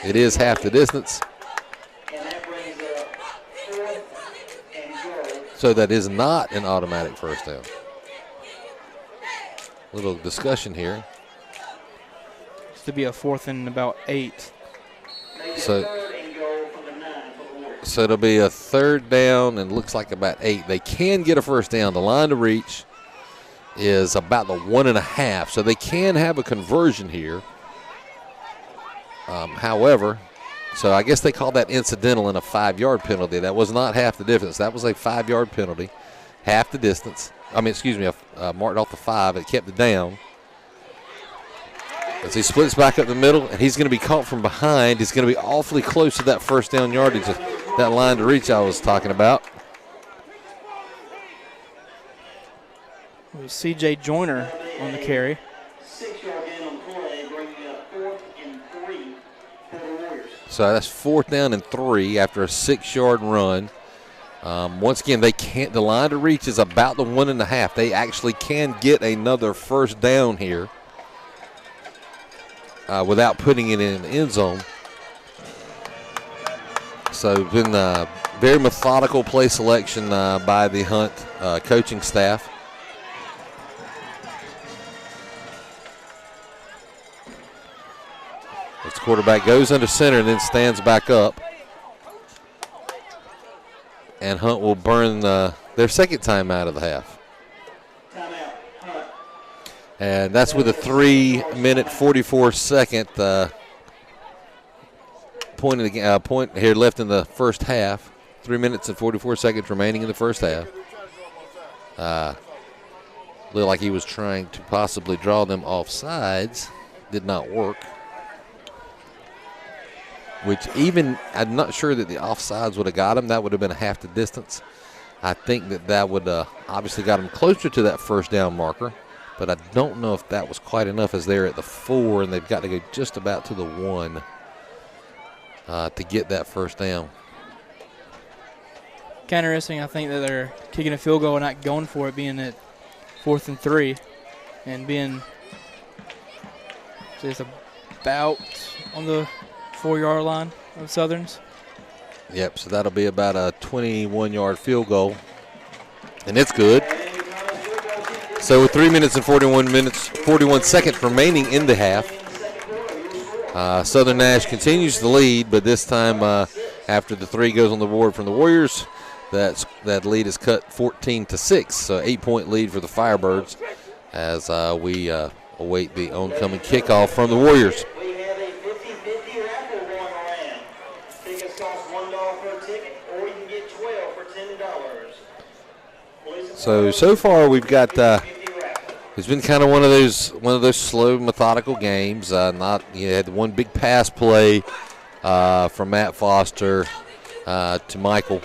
It is half the distance. So that is not an automatic first down. Little discussion here. It's to be a 4th and about 8. So So it'll be a 3rd down and looks like about 8. They can get a first down. The line to reach is about the 1.5, so they can have a conversion here. However, so I guess they call that incidental in a 5-yard penalty. That was not half the difference. That was a 5-yard penalty, half the distance. Marked off the 5. It kept it down. As he splits back up the middle, and he's going to be caught from behind. He's going to be awfully close to that first down yardage, that line to reach I was talking about. It was C.J. Joyner on the carry. 6-yard gain on play, bringing up 4th and 3 for the Warriors. So that's 4th down and 3 after a 6-yard run. Once again, they can't. The line to reach is about the 1.5. They actually can get another first down here without putting it in the end zone. So been very methodical play selection by the Hunt coaching staff. As the quarterback goes under center and then stands back up. And Hunt will burn their second timeout of the half. Timeout, Hunt. And that's with a 3-minute, 44-second point here left in the first half. 3 minutes and 44 seconds remaining in the first half. Looked like he was trying to possibly draw them off sides. Did not work. Which even, I'm not sure that the offsides would have got him. That would have been a half the distance. I think that would obviously got him closer to that first down marker. But I don't know if that was quite enough as they're at the 4 and they've got to go just about to the 1 to get that first down. Kind of interesting, I think, that they're kicking a field goal and not going for it, being at 4th and 3 and being just about on the 4-yard line of Southern's. Yep, so that'll be about a 21-yard field goal, and it's good. So with 3 minutes and 41 seconds remaining in the half, Southern Nash continues to lead, but this time after the 3 goes on the board from the Warriors, that lead is cut 14-6, so 8-point lead for the Firebirds as we await the oncoming kickoff from the Warriors. We have a 50-50 raffle going around. Tickets cost $1 per ticket, or you can get 12 for $10. So far we've got it's been kind of one of those slow, methodical games. You had one big pass play from Matt Foster to Michael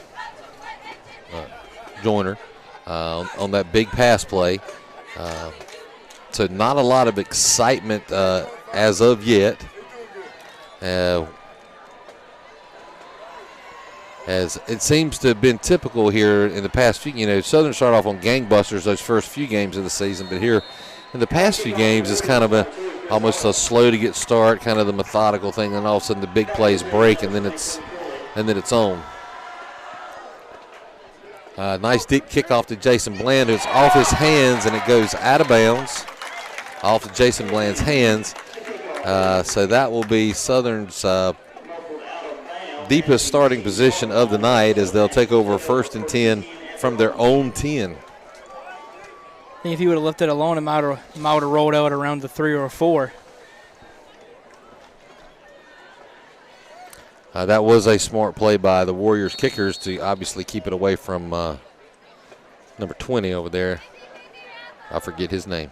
Joyner on that big pass play. So not a lot of excitement as of yet. As it seems to have been typical here in the past few, Southern started off on gangbusters those first few games of the season, but here in the past few games it's kind of almost a slow to get start, kind of the methodical thing, and all of a sudden the big plays break, and then it's on. Nice deep kickoff to Jason Bland, who's off his hands, and it goes out of bounds, off of Jason Bland's hands. So that will be Southern's deepest starting position of the night as they'll take over 1st and 10 from their own 10. I think if he would have left it alone, it might have rolled out around the 3 or 4. That was a smart play by the Warriors kickers to obviously keep it away from number 20 over there. I forget his name.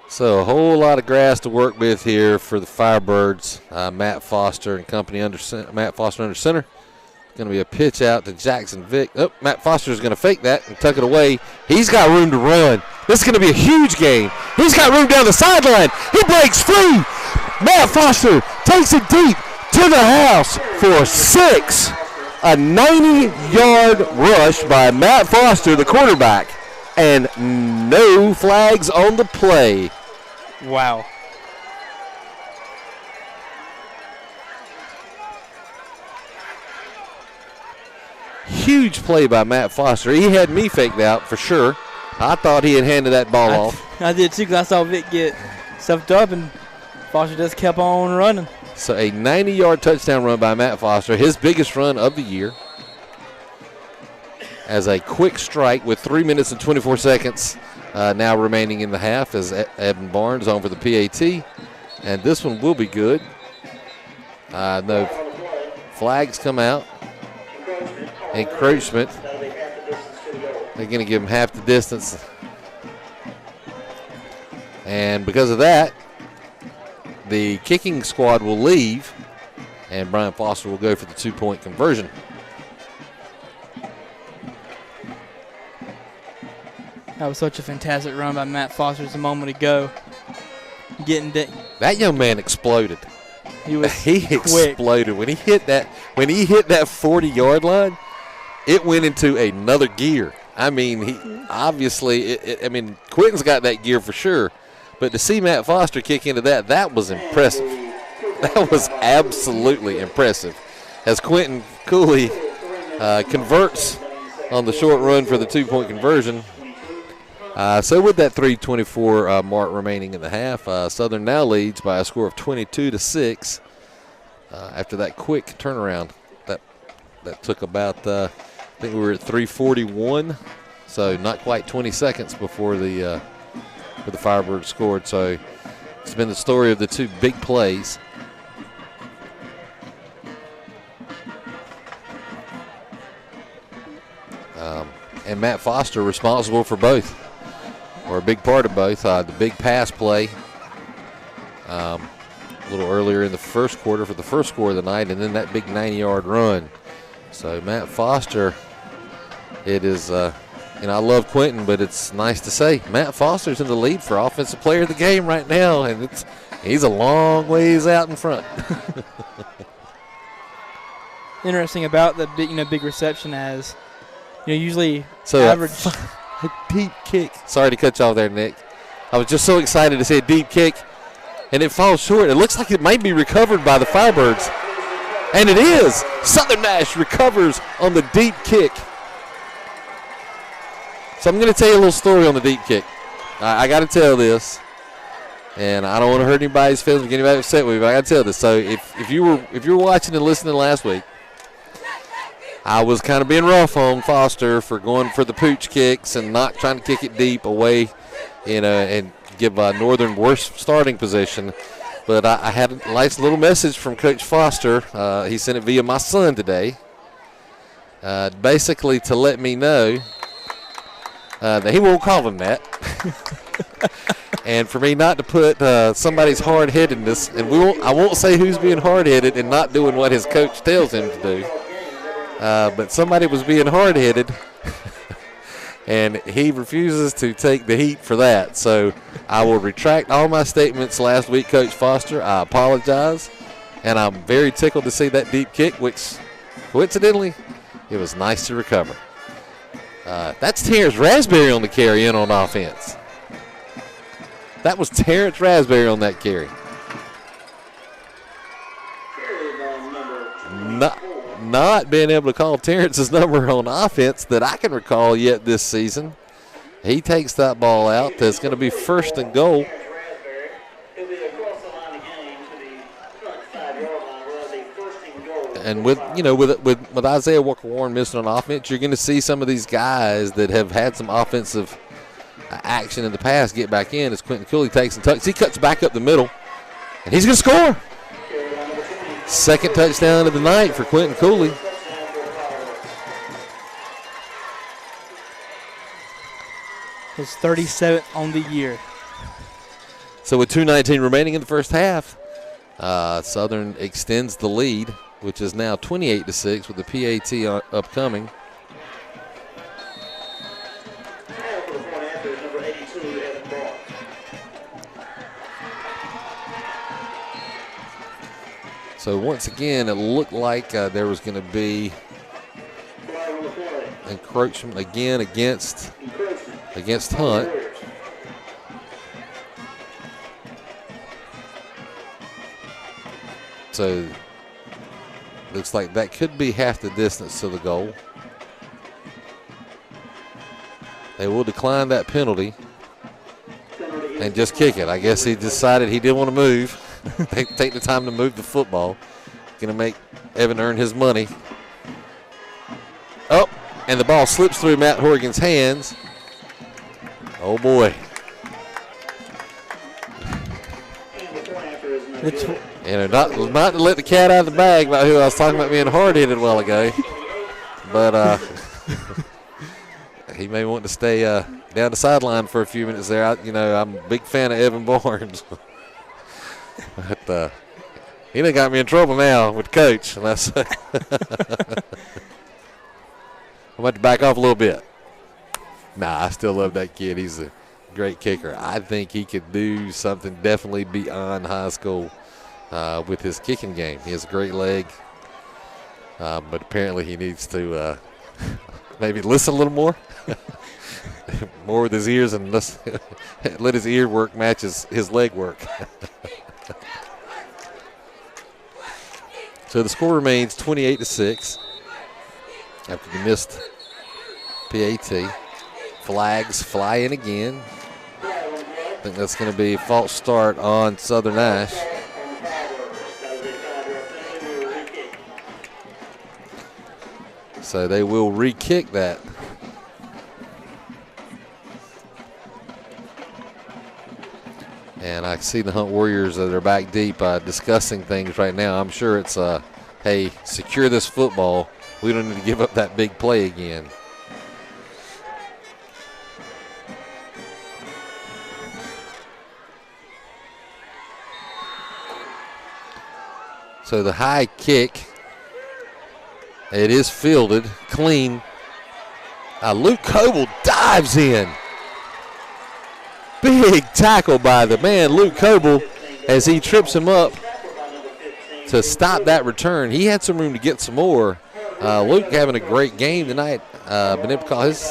So a whole lot of grass to work with here for the Firebirds. Matt Foster and company under center. Matt Foster under center. Going to be a pitch out to Jackson Vick. Oh, Matt Foster is going to fake that and tuck it away. He's got room to run. This is going to be a huge game. He's got room down the sideline. He breaks free. Matt Foster takes it deep to the house for 6. A 90-yard rush by Matt Foster, the quarterback, and no flags on the play. Wow. Huge play by Matt Foster. He had me faked out for sure. I thought he had handed that ball off. I did too, because I saw Vic get stuffed up, and Foster just kept on running. So a 90-yard touchdown run by Matt Foster, his biggest run of the year. As a quick strike with 3 minutes and 24 seconds now remaining in the half, as Evan Barnes on for the PAT. And this one will be good. No flags come out. Encroachment. They're going to give him half the distance. And because of that, the kicking squad will leave, and Brian Foster will go for the 2-point conversion. That was such a fantastic run by Matt Foster just a moment ago. That young man exploded. He quick. Exploded when he hit that 40-yard line. It went into another gear. I mean, Quentin's got that gear for sure, but to see Matt Foster kick into that was impressive. That was absolutely impressive. As Quentin Cooley converts on the short run for the 2-point conversion. So with that 3:24 mark remaining in the half, Southern now leads by a score of 22-6 after that quick turnaround. That took about, I think we were at 3:41, so not quite 20 seconds before the Firebirds scored. So it's been the story of the two big plays. And Matt Foster responsible for both, or a big part of both. The big pass play a little earlier in the first quarter for the first score of the night, and then that big 90-yard run. So Matt Foster, it is, I love Quentin, but it's nice to say Matt Foster's in the lead for Offensive Player of the Game right now, and he's a long ways out in front. Interesting about the big reception, as usually average. A deep kick. Sorry to cut you off there, Nick. I was just so excited to see a deep kick, and it falls short. It looks like it might be recovered by the Firebirds, and it is. Southern Nash recovers on the deep kick. So I'm going to tell you a little story on the deep kick. I got to tell this, and I don't want to hurt anybody's feelings, get anybody upset with me, but I got to tell this. So if you were watching and listening last week, I was kind of being rough on Foster for going for the pooch kicks and not trying to kick it deep away, and give Northern worse starting position. But I had a nice little message from Coach Foster. He sent it via my son today, basically to let me know that he won't call him that. And for me not to put somebody's hard-headedness, and I won't say who's being hard-headed and not doing what his coach tells him to do. But somebody was being hard-headed, and he refuses to take the heat for that. So I will retract all my statements last week, Coach Foster. I apologize, and I'm very tickled to see that deep kick, which, coincidentally, it was nice to recover. That's Terrence Raspberry on the carry in on offense. That was Terrence Raspberry on that carry. Not being able to call Terrence's number on offense that I can recall yet this season. He takes that ball out. That's going to be 1st and goal. And with Isaiah Walker-Warren missing on offense, you're going to see some of these guys that have had some offensive action in the past get back in as Quentin Cooley takes and tucks. He cuts back up the middle, and he's going to score. Second touchdown of the night for Quentin Cooley. His 37th on the year. So with 2:19 remaining in the first half, Southern extends the lead, which is now 28-6 with the PAT upcoming. So once again, it looked like there was going to be encroachment again against Hunt. So looks like that could be half the distance to the goal. They will decline that penalty. and just kick it. I guess he decided he didn't want to move. Take the time to move the football. Going to make Evan earn his money. Oh, and the ball slips through Matt Horgan's hands. Oh, boy. Not to let the cat out of the bag about who I was talking about being hard-hitted a while ago. But he may want to stay down the sideline for a few minutes there. I'm a big fan of Evan Barnes. But he done got me in trouble now with Coach. I'm about to back off a little bit. Nah, I still love that kid. He's a great kicker. I think he could do something definitely beyond high school with his kicking game. He has a great leg, but apparently he needs to maybe listen a little more. More with his ears and let his ear work match his leg work. So the score remains 28-6 after the missed PAT. Flags fly in again. I think that's going to be a false start on Southern Nash. So they will re-kick that. And I see the Hunt Warriors that are back deep discussing things right now. I'm sure it's, hey, secure this football. We don't need to give up that big play again. So the high kick, it is fielded clean. Luke Coble dives in. Big tackle by the man, Luke Coble, as he trips him up to stop that return. He had some room to get some more. Luke having a great game tonight. Been able to call his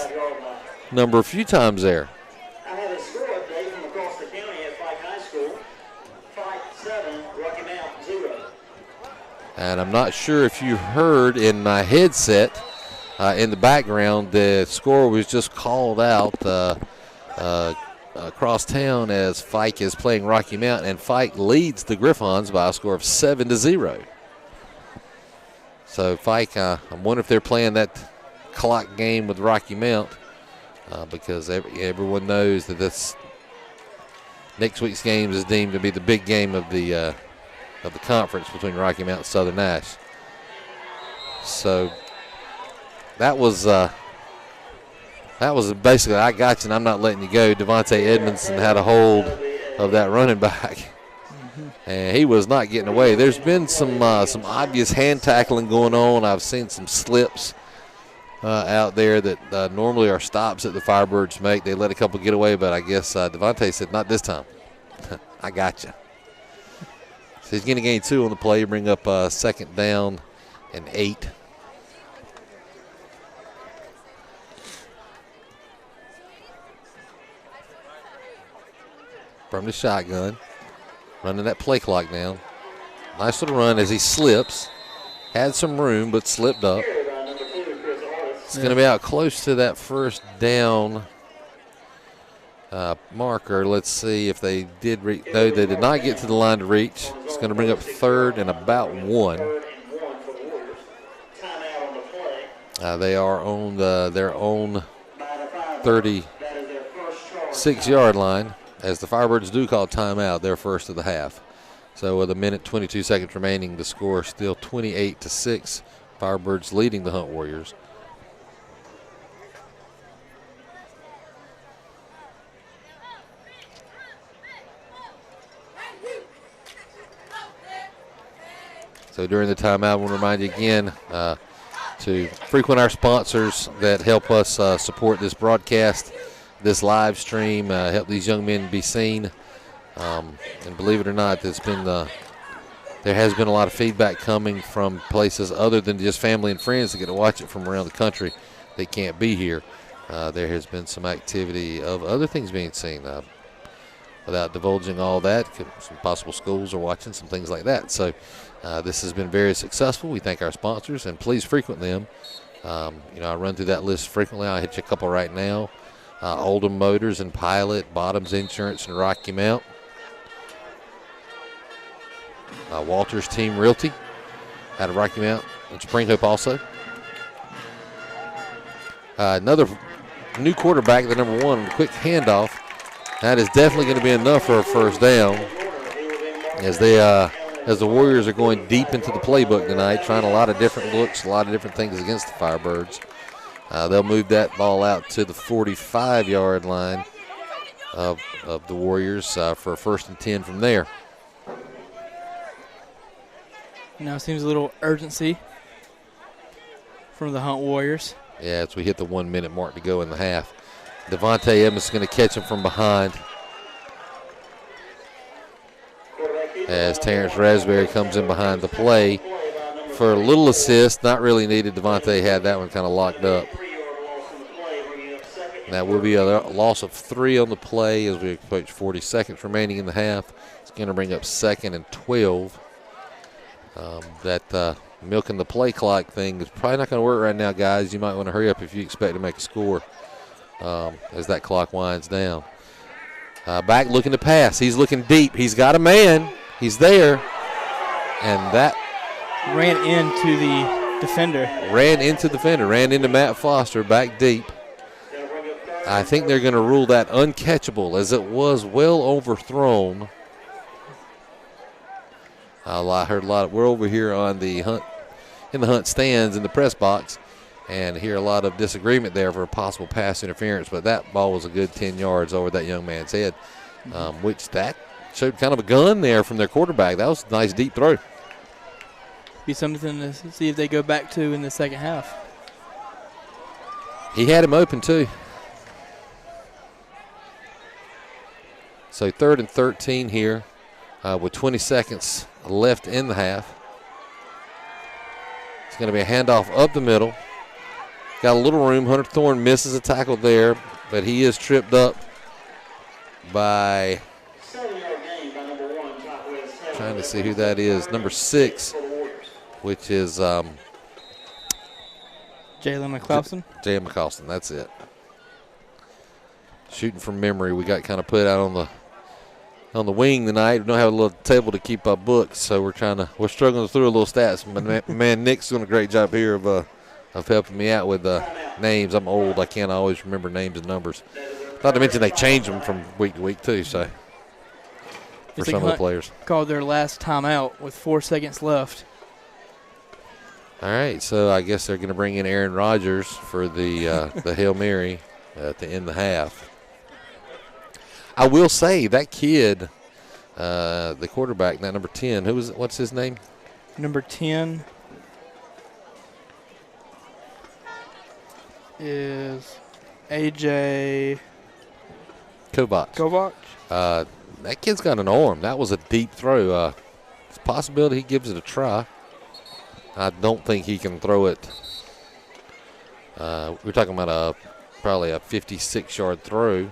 number a few times there. I have a score update from across the county at Fike High School. Fike 7, Rocky Mount 0. And I'm not sure if you heard in my headset in the background, the score was just called out across town as Fike is playing Rocky Mount, and Fike leads the Griffons by a score of 7-0. So Fike, I wonder if they're playing that clock game with Rocky Mount because everyone knows that this next week's game is deemed to be the big game of the conference between Rocky Mount and Southern Nash. So that was basically, I got you and I'm not letting you go. Devontae Edmondson had a hold of that running back, and he was not getting away. There's been some obvious hand tackling going on. I've seen some slips out there that normally are stops that the Firebirds make. They let a couple get away, but I guess Devontae said, not this time. I got you. So he's going to gain 2 on the play, bring up 2nd down and 8. From the shotgun, running that play clock down. Nice little run as he slips. Had some room, but slipped up. It's going to be out close to that 1st down marker. Let's see if they did reach. No, they did not get to the line to reach. It's going to bring up 3rd and about 1. They are on their own 36-yard line, as the Firebirds do call timeout, their first of the half. So with 1:22 seconds remaining, the score is still 28-6. Firebirds leading the Hunt Warriors. So during the timeout, I want to remind you again to frequent our sponsors that help us support this broadcast, this live stream, help these young men be seen. And believe it or not, there has been a lot of feedback coming from places other than just family and friends that get to watch it from around the country. They can't be here. There has been some activity of other things being seen. Without divulging all that, some possible schools are watching, some things like that. So this has been very successful. We thank our sponsors, and please frequent them. I run through that list frequently. I'll hit you a couple right now. Oldham Motors and Pilot, Bottoms Insurance and Rocky Mount. Walters Team Realty out of Rocky Mount and Spring Hope also. Another new quarterback, the number 1, quick handoff. That is definitely going to be enough for a first down as the Warriors are going deep into the playbook tonight, trying a lot of different looks, a lot of different things against the Firebirds. They'll move that ball out to the 45-yard line of the Warriors for a 1st and 10 from there. Now it seems a little urgency from the Hunt Warriors. Yeah, as we hit the 1 minute mark to go in the half. Devontae Evans is going to catch him from behind as Terrence Raspberry comes in behind the play for a little assist. Not really needed. Devontae had that one kind of locked up. That will be a loss of 3 on the play as we approach 40 seconds remaining in the half. It's going to bring up 2nd and 12. That milking the play clock thing is probably not going to work right now, guys. You might want to hurry up if you expect to make a score as that clock winds down. Back looking to pass. He's looking deep. He's got a man. He's there. And that ran into the defender. Ran into Matt Foster back deep. I think they're going to rule that uncatchable as it was well overthrown. I heard a lot. We're over here on the Hunt, in the Hunt stands in the press box, and hear a lot of disagreement there for a possible pass interference. But that ball was a good 10 yards over that young man's head, which that showed kind of a gun there from their quarterback. That was a nice deep throw. Be something to see if they go back to in the second half. He had him open too. So 3rd and 13 here with 20 seconds left in the half. It's going to be a handoff up the middle. Got a little room. Hunter Thorne misses a tackle there, but he is tripped up by, trying to see who that is, number 6, which is Jalen McCloskey. Jalen McCloskey, that's it. Shooting from memory, we got kind of put out on the wing tonight. We don't have a little table to keep our books, so we're struggling through a little stats. But man, Nick's doing a great job here of helping me out with names. I'm old, I can't always remember names and numbers. Not to mention they change them from week to week too. So for some of the players, called their last timeout with 4 seconds left. All right, so I guess they're going to bring in Aaron Rodgers for the Hail Mary to end the half. I will say that kid, the quarterback, that number 10, what's his name? Number 10 is AJ Kovac. That kid's got an arm. That was a deep throw. It's a possibility he gives it a try. I don't think he can throw it. We're talking about probably a 56-yard throw.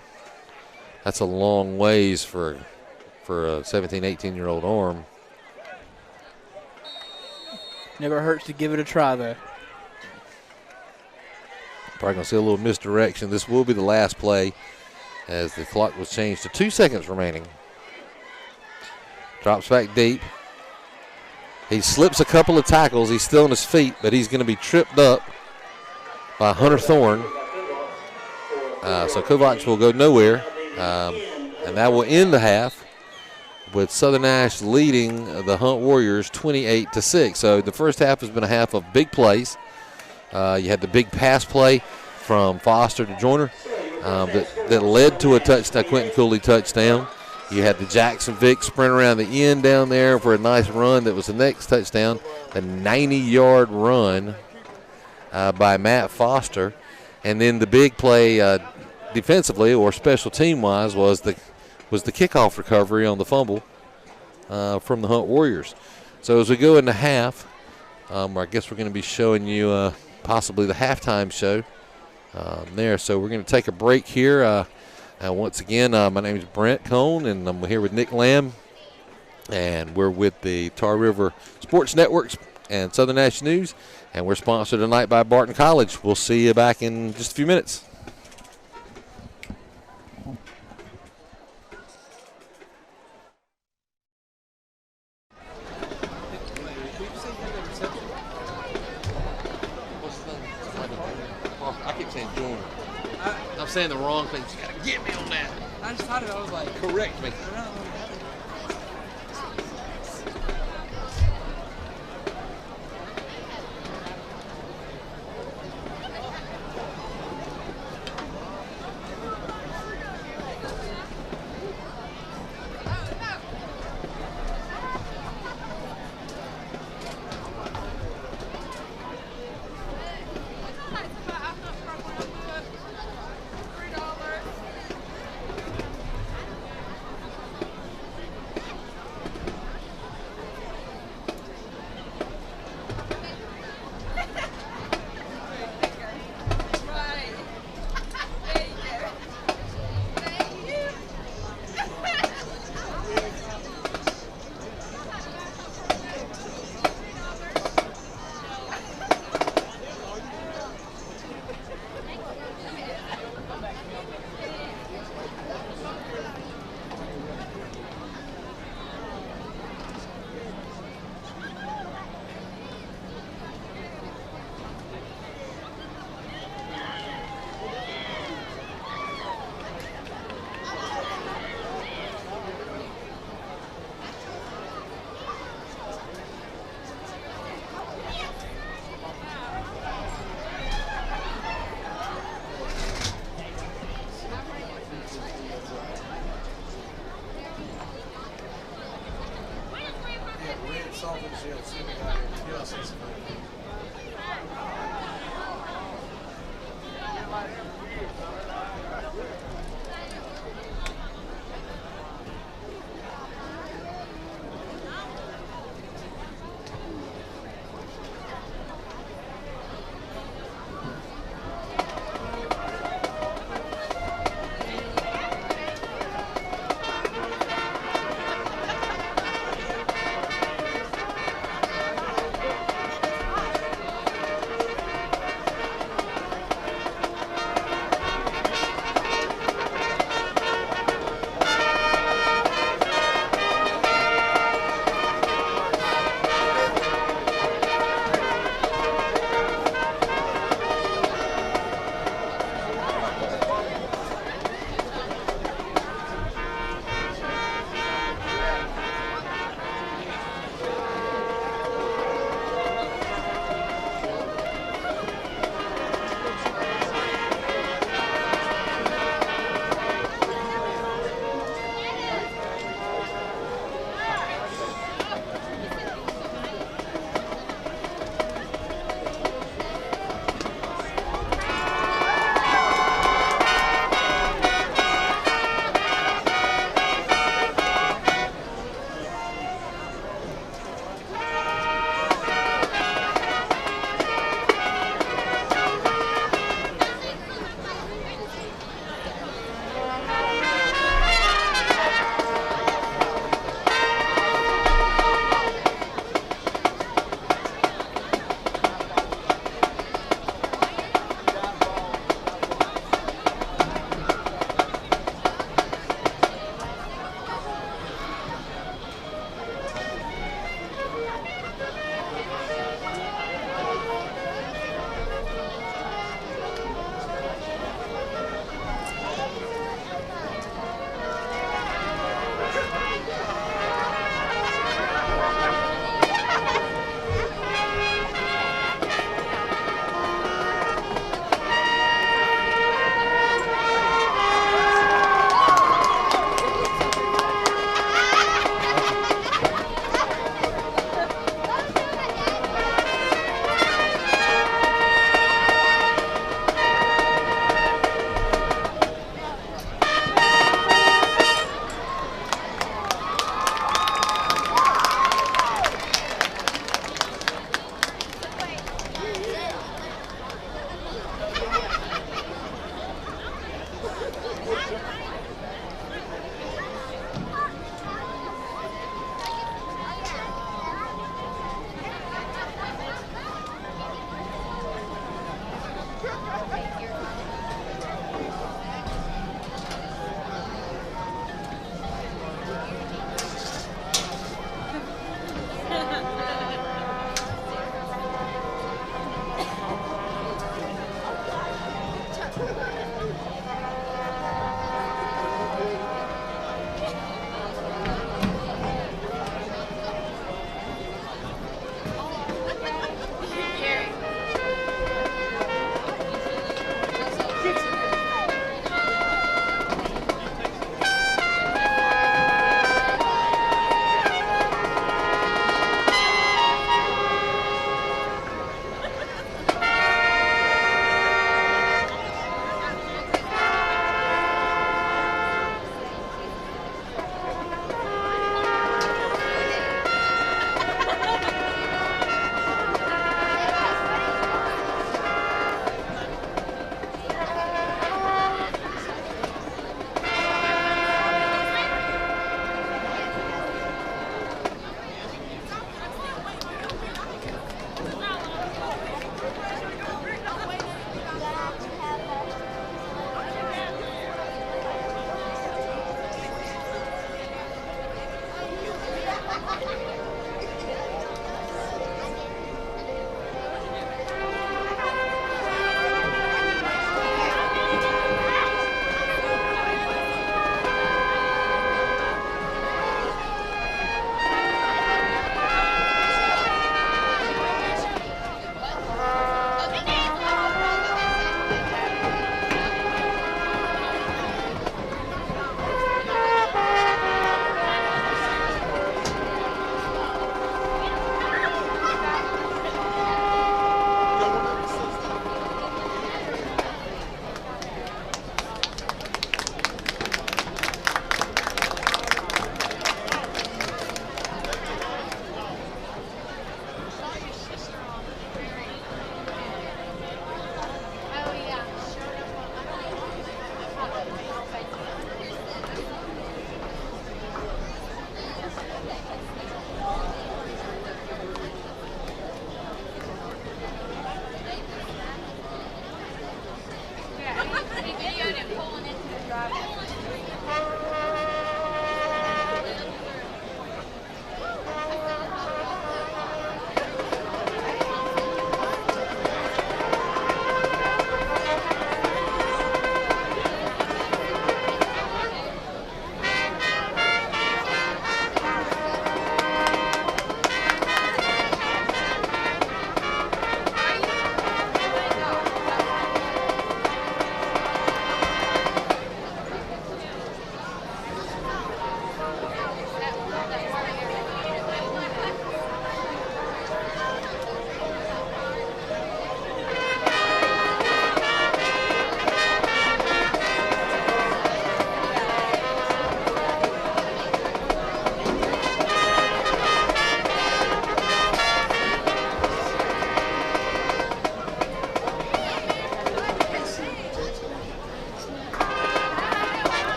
That's a long ways for a 17, 18-year-old arm. Never hurts to give it a try, though. Probably going to see a little misdirection. This will be the last play as the clock was changed to 2 seconds remaining. Drops back deep. He slips a couple of tackles. He's still on his feet, but he's going to be tripped up by Hunter Thorne. So Kovacs will go nowhere. And that will end the half with Southern Nash leading the Hunt Warriors 28-6. So the first half has been a half of big plays. You had the big pass play from Foster to Joyner that led to a touchdown, Quentin Cooley touchdown. You had the Jackson Vick sprint around the end down there for a nice run that was the next touchdown, the 90-yard run by Matt Foster. And then the big play defensively or special team-wise was the kickoff recovery on the fumble from the Hunt Warriors. So as we go into half, I guess we're going to be showing you possibly the halftime show there. So we're going to take a break here. Once again, my name is Brent Cone, and I'm here with Nick Lamb, and we're with the Tar River Sports Networks and Southern Nash News, and we're sponsored tonight by Barton College. We'll see you back in just a few minutes. What's the thing? Oh, I keep saying join. I'm saying the wrong thing. You gotta get me on that. I just thought it. I was like, Correct me.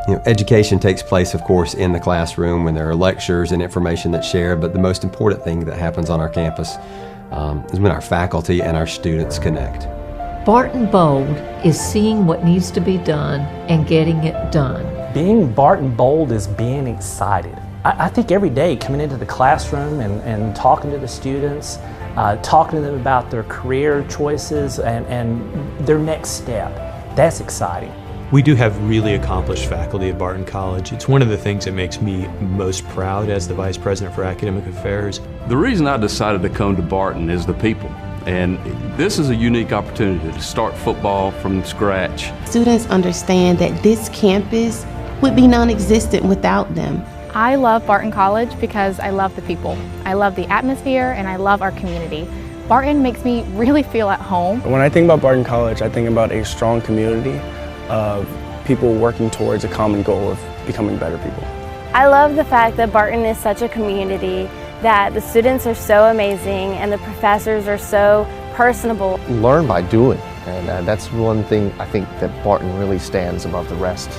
Education takes place, of course, in the classroom when there are lectures and information that's shared, but the most important thing that happens on our campus is when our faculty and our students connect. Barton Bold is seeing what needs to be done and getting it done. Being Barton Bold is being excited. I think every day coming into the classroom and talking to the students, talking to them about their career choices and their next step, that's exciting. We do have really accomplished faculty at Barton College. It's one of the things that makes me most proud as the Vice President for Academic Affairs. The reason I decided to come to Barton is the people. And this is a unique opportunity to start football from scratch. Students understand that this campus would be non-existent without them. I love Barton College because I love the people. I love the atmosphere and I love our community. Barton makes me really feel at home. When I think about Barton College, I think about a strong community of people working towards a common goal of becoming better people. I love the fact that Barton is such a community, that the students are so amazing and the professors are so personable. Learn by doing, and that's one thing I think that Barton really stands above the rest.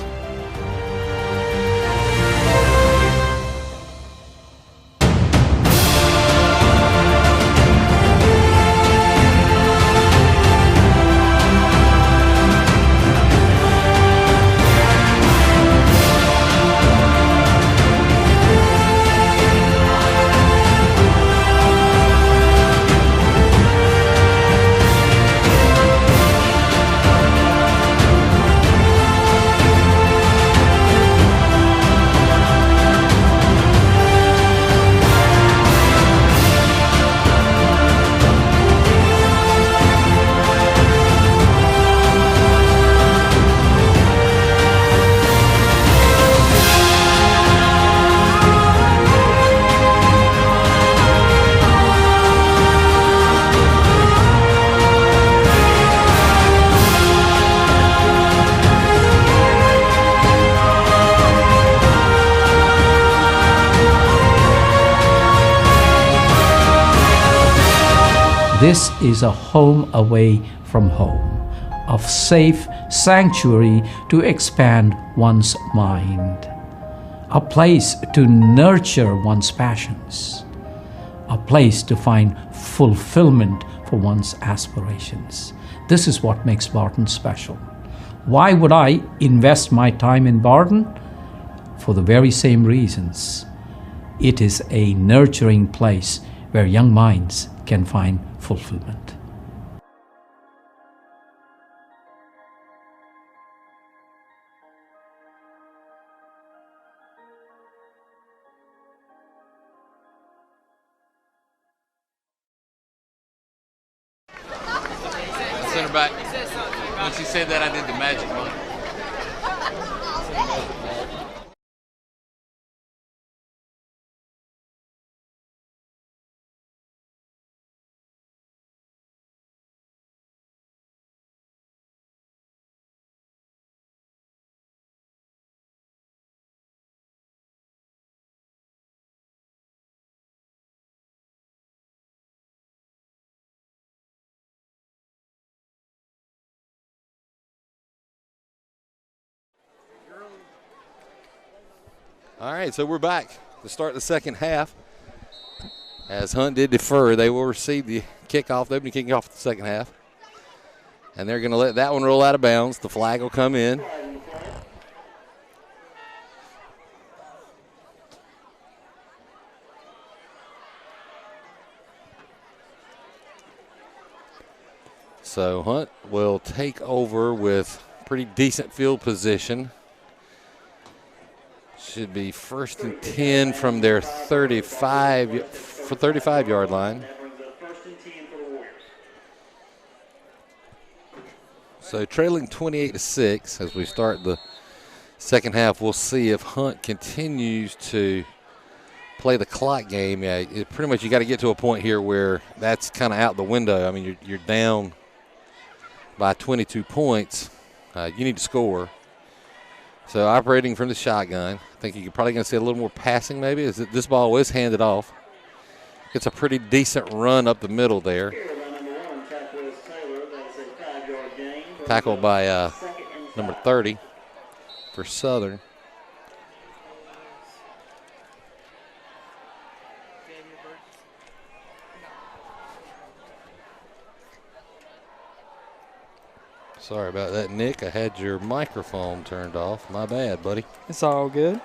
This is a home away from home, a safe sanctuary to expand one's mind, a place to nurture one's passions, a place to find fulfillment for one's aspirations. This is what makes Barton special. Why would I invest my time in Barton? For the very same reasons. It is a nurturing place where young minds can find fulfillment. Center back. Once you said that, I did the magic one. All right, so we're back to start the second half. As Hunt did defer, they will receive the kickoff. They'll be kicking off the second half. And they're going to let that one roll out of bounds. The flag will come in. So Hunt will take over with pretty decent field position. Should be 1st and 10 from their 35-yard line. So trailing 28-6 as we start the second half. We'll see if Hunt continues to play the clock game. Yeah, pretty much you got to get to a point here where that's kind of out the window. I mean, you're down by 22 points. You need to score. So operating from the shotgun. I think you're probably going to see a little more passing maybe as this ball is handed off. It's a pretty decent run up the middle there. Tackled by number 30 for Southern. Sorry about that, Nick. I had your microphone turned off. My bad, buddy. It's all good.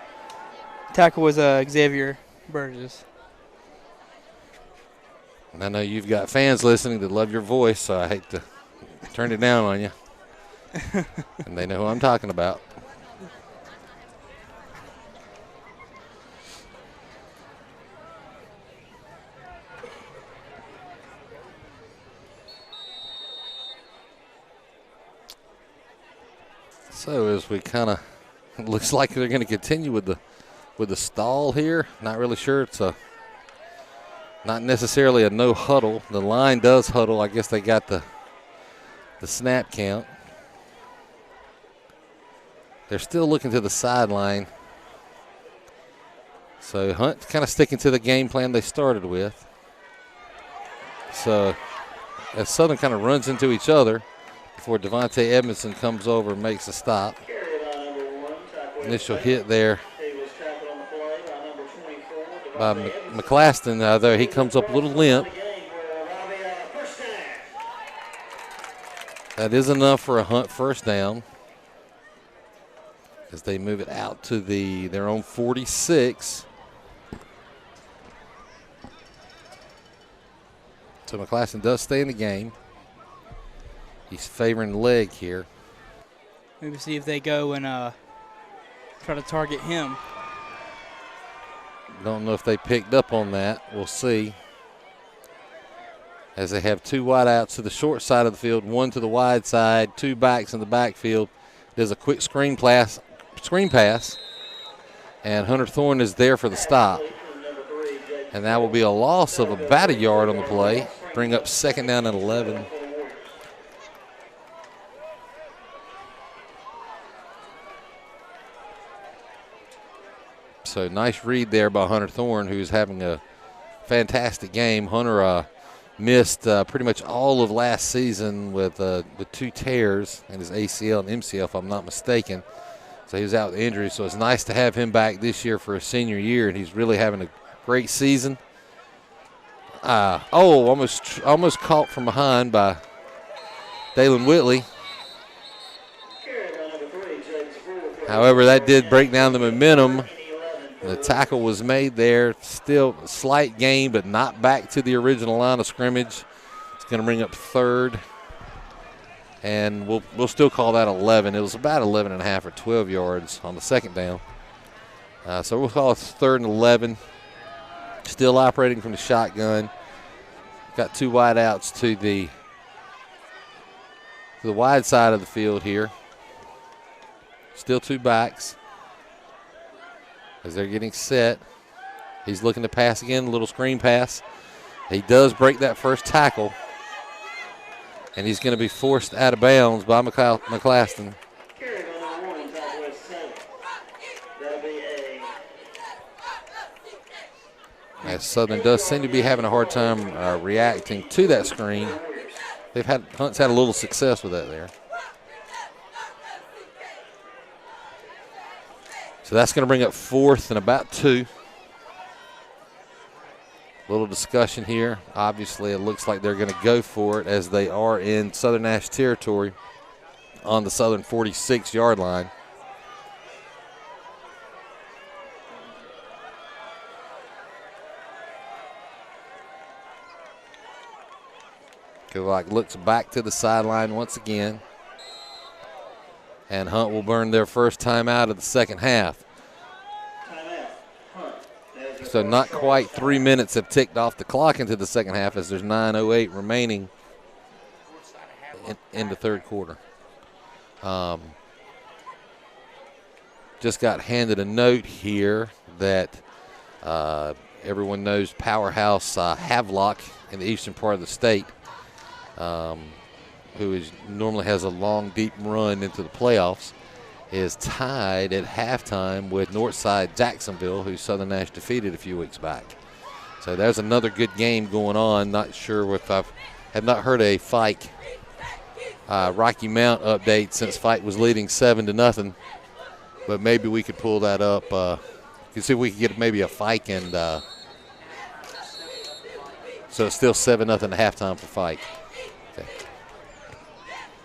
Tackle was Xavier Burgess. And I know you've got fans listening that love your voice, so I hate to turn it down on you. And they know who I'm talking about. So as we kind of, looks like they're going to continue with the stall here. Not really sure. It's not necessarily a no huddle. The line does huddle. I guess they got the snap count. They're still looking to the sideline. So Hunt's kind of sticking to the game plan they started with. So as Southern kind of runs into each other before Devontae Edmondson comes over and makes a stop. Initial hit there by McClaston, though he comes up a little limp. That is enough for a Hunt first down as they move it out to their own 46. So McClaston does stay in the game. He's favoring the leg here. Maybe see if they go and try to target him. Don't know if they picked up on that. We'll see. As they have two wideouts to the short side of the field, one to the wide side, two backs in the backfield. There's a quick screen pass, and Hunter Thorne is there for the stop. And that will be a loss of about a yard on the play. Bring up second down and 11. So nice read there by Hunter Thorne, who's having a fantastic game. Hunter missed pretty much all of last season with the two tears in his ACL and MCL, if I'm not mistaken. So he was out with injury. So it's nice to have him back this year for his senior year, and he's really having a great season. Almost caught from behind by Dalen Whitley. However, that did break down the momentum. The tackle was made there. Still a slight gain, but not back to the original line of scrimmage. It's going to bring up third. And we'll still call that 11. It was about 11 and a half or 12 yards on the second down. So we'll call it third and 11. Still operating from the shotgun. Got two wide outs to the wide side of the field here. Still two backs. As they're getting set, he's looking to pass again, a little screen pass. He does break that first tackle, and he's going to be forced out of bounds by McClaston. As Southern does seem to be having a hard time reacting to that screen. Hunt's had a little success with that there. So that's going to bring up fourth and about 2. A little discussion here. Obviously, it looks like they're going to go for it as they are in Southern Nash territory on the Southern 46-yard line. Kovac looks back to the sideline once again. And Hunt will burn their first time out of the second half. So not quite 3 minutes have ticked off the clock into the second half as there's 9:08 remaining in the third quarter. Just got handed a note here that everyone knows Powerhouse Havelock in the eastern part of the state, who normally has a long, deep run into the playoffs, is tied at halftime with Northside Jacksonville, who Southern Nash defeated a few weeks back. So there's another good game going on. Not sure if have not heard a Fike Rocky Mount update since Fike was leading 7-0, but maybe we could pull that up. You can see if we could get maybe a Fike, and so it's still 7-0 at halftime for Fike. Okay.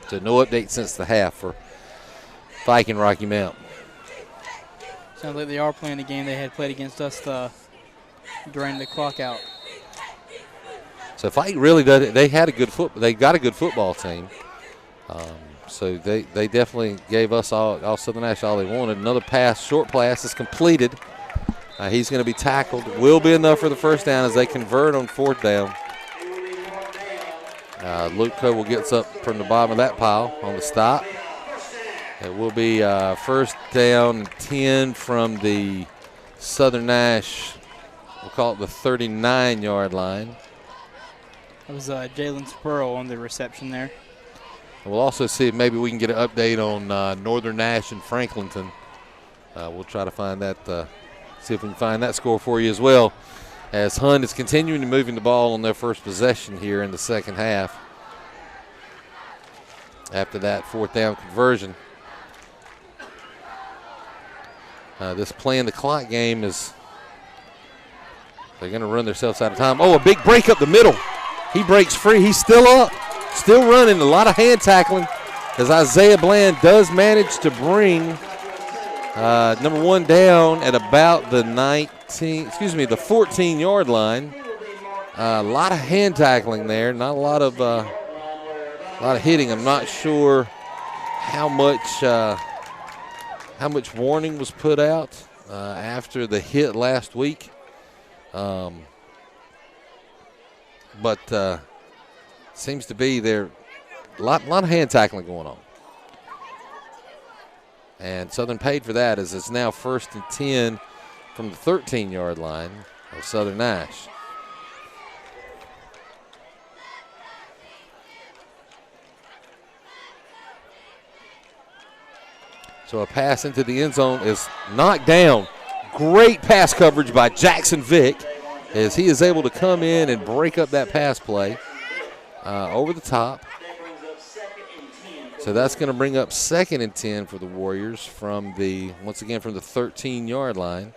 So no update since the half for Viking Rocky Mount. Sounds like they are playing a game they had played against us during the clock out. So Fike really does. They had a good They got a good football team. So they definitely gave us all Southern Nash all they wanted. Another pass, short pass is completed. He's going to be tackled. Will be enough for the first down as they convert on 4th down. Luke Coble gets up from the bottom of that pile on the stop. It will be first down 10 from the Southern Nash, we'll call it the 39-yard line. That was Jalen Spurl on the reception there. And we'll also see if maybe we can get an update on Northern Nash and Franklinton. We'll try to find that, see if we can find that score for you as well, as Hunt is continuing to moving the ball on their first possession here in the second half. After that 4th down conversion. This playing the clock game is, they're going to run themselves out of time. Oh, a big break up the middle. He breaks free. He's still up, still running. A lot of hand tackling as Isaiah Bland does manage to bring number 1 down at about the 14-yard line. A lot of hand tackling there. Not a lot of hitting. I'm not sure how much warning was put out after the hit last week. But seems to be there a lot of hand tackling going on. And Southern paid for that as it's now 1st and 10 from the 13-yard line of Southern Nash. So a pass into the end zone is knocked down. Great pass coverage by Jackson Vick as he is able to come in and break up that pass play over the top. So that's going to bring up 2nd and 10 for the Warriors from once again from the 13-yard line.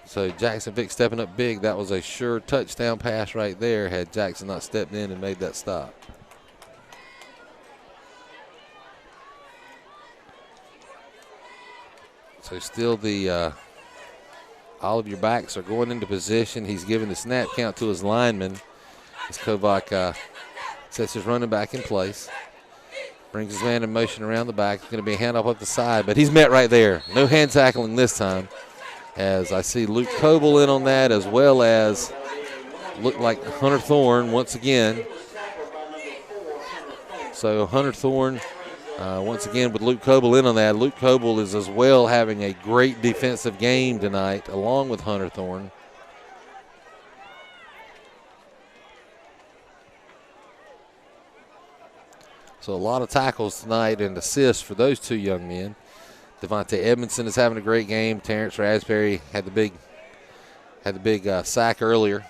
So Jackson Vick stepping up big. That was a sure touchdown pass right there had Jackson not stepped in and made that stop. So still all of your backs are going into position. He's giving the snap count to his lineman as Kovac sets his running back in place. Brings his man in motion around the back. It's going to be a handoff up the side, but he's met right there. No hand tackling this time as I see Luke Coble in on that, as well as looked like Hunter Thorne once again. So Hunter Thorne once again with Luke Coble in on that. Luke Coble is as well having a great defensive game tonight along with Hunter Thorne. So a lot of tackles tonight and assists for those two young men. Devontae Edmondson is having a great game. Terrence Raspberry had the big sack earlier.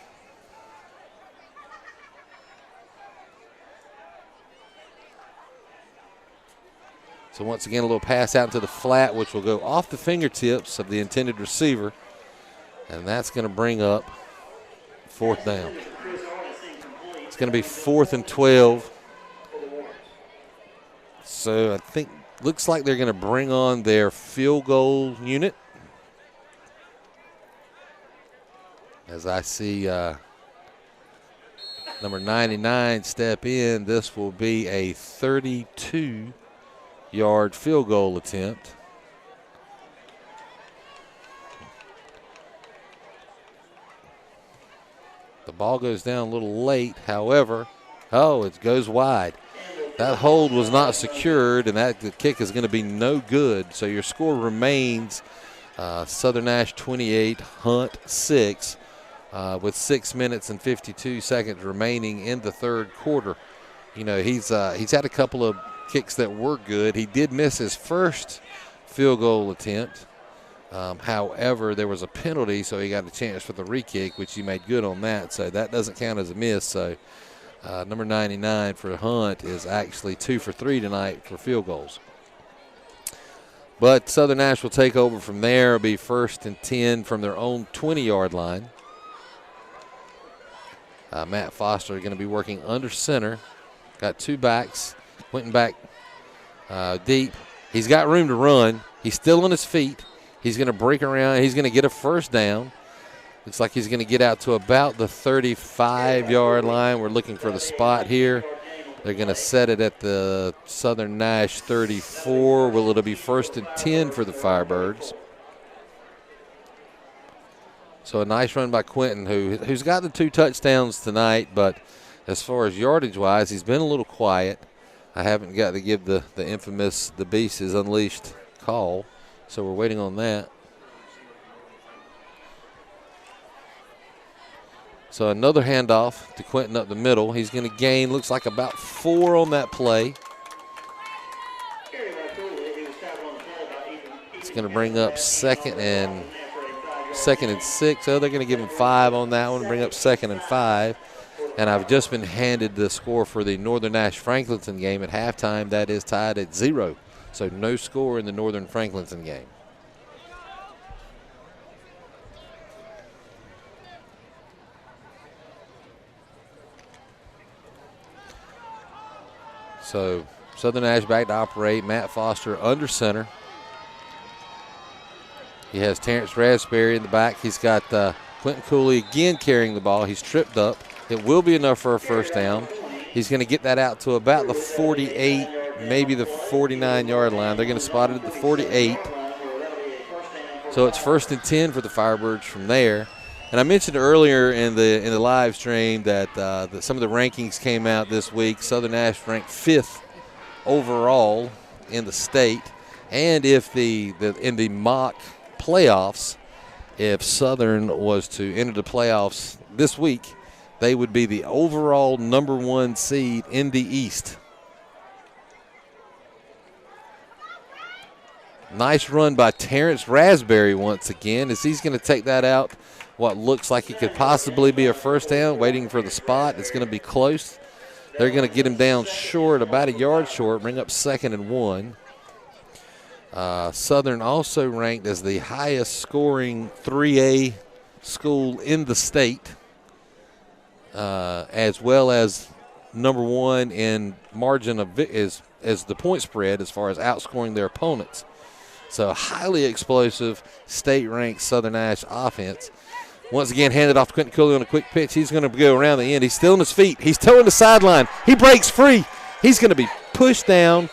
So once again, a little pass out into the flat, which will go off the fingertips of the intended receiver. And that's going to bring up 4th down. It's going to be 4th and 12. So I think, looks like they're going to bring on their field goal unit. As I see number 99 step in, this will be a 32-yard field goal attempt. The ball goes down a little late, however. Oh, it goes wide. That hold was not secured, and the kick is going to be no good. So your score remains Southern Nash 28, Hunt 6, with 6 minutes and 52 seconds remaining in the third quarter. You know, he's had a couple of kicks that were good. He did miss his first field goal attempt. However, there was a penalty, so he got a chance for the re-kick, which he made good on that. So that doesn't count as a miss. So number 99 for Hunt is actually 2 for 3 tonight for field goals. But Southern Nash will take over from there. It'll be 1st and 10 from their own 20-yard line. Matt Foster going to be working under center. Got two backs Quentin back deep. He's got room to run. He's still on his feet. He's going to break around. He's going to get a first down. Looks like he's going to get out to about the 35-yard line. We're looking for the spot here. They're going to set it at the Southern Nash 34. Will it be 1st and 10 for the Firebirds? So a nice run by Quentin, who's got the 2 touchdowns tonight, but as far as yardage-wise, he's been a little quiet. I haven't got to give the infamous "the beast is unleashed" call, so we're waiting on that. So another handoff to Quentin up the middle. He's going to gain, looks like about 4 on that play. It's going to bring up second and 6. Oh, they're going to give him 5 on that one, bring up 2nd and 5. And I've just been handed the score for the Northern Nash Franklinton game at halftime. That is tied at 0. So no score in the Northern Franklinton game. So Southern Nash back to operate. Matt Foster under center. He has Terrence Raspberry in the back. He's got Quentin Cooley again carrying the ball. He's tripped up. It will be enough for a first down. He's going to get that out to about the 48, maybe the 49-yard line. They're going to spot it at the 48. So it's 1st and 10 for the Firebirds from there. And I mentioned earlier in the live stream that some of the rankings came out this week. Southern Nash ranked 5th overall in the state. And if in the mock playoffs, if Southern was to enter the playoffs this week, they would be the overall #1 seed in the East. Nice run by Terrence Raspberry once again as he's going to take that out. What looks like it could possibly be a first down, waiting for the spot. It's going to be close. They're going to get him down short, about a yard short, bring up 2nd and 1. Southern also ranked as the highest scoring 3A school in the state, as well as #1 in margin of as the point spread as far as outscoring their opponents. So highly explosive state-ranked Southern Nash offense. Once again, handed off to Quentin Cooley on a quick pitch. He's going to go around the end. He's still on his feet. He's toeing the sideline. He breaks free. He's going to be pushed down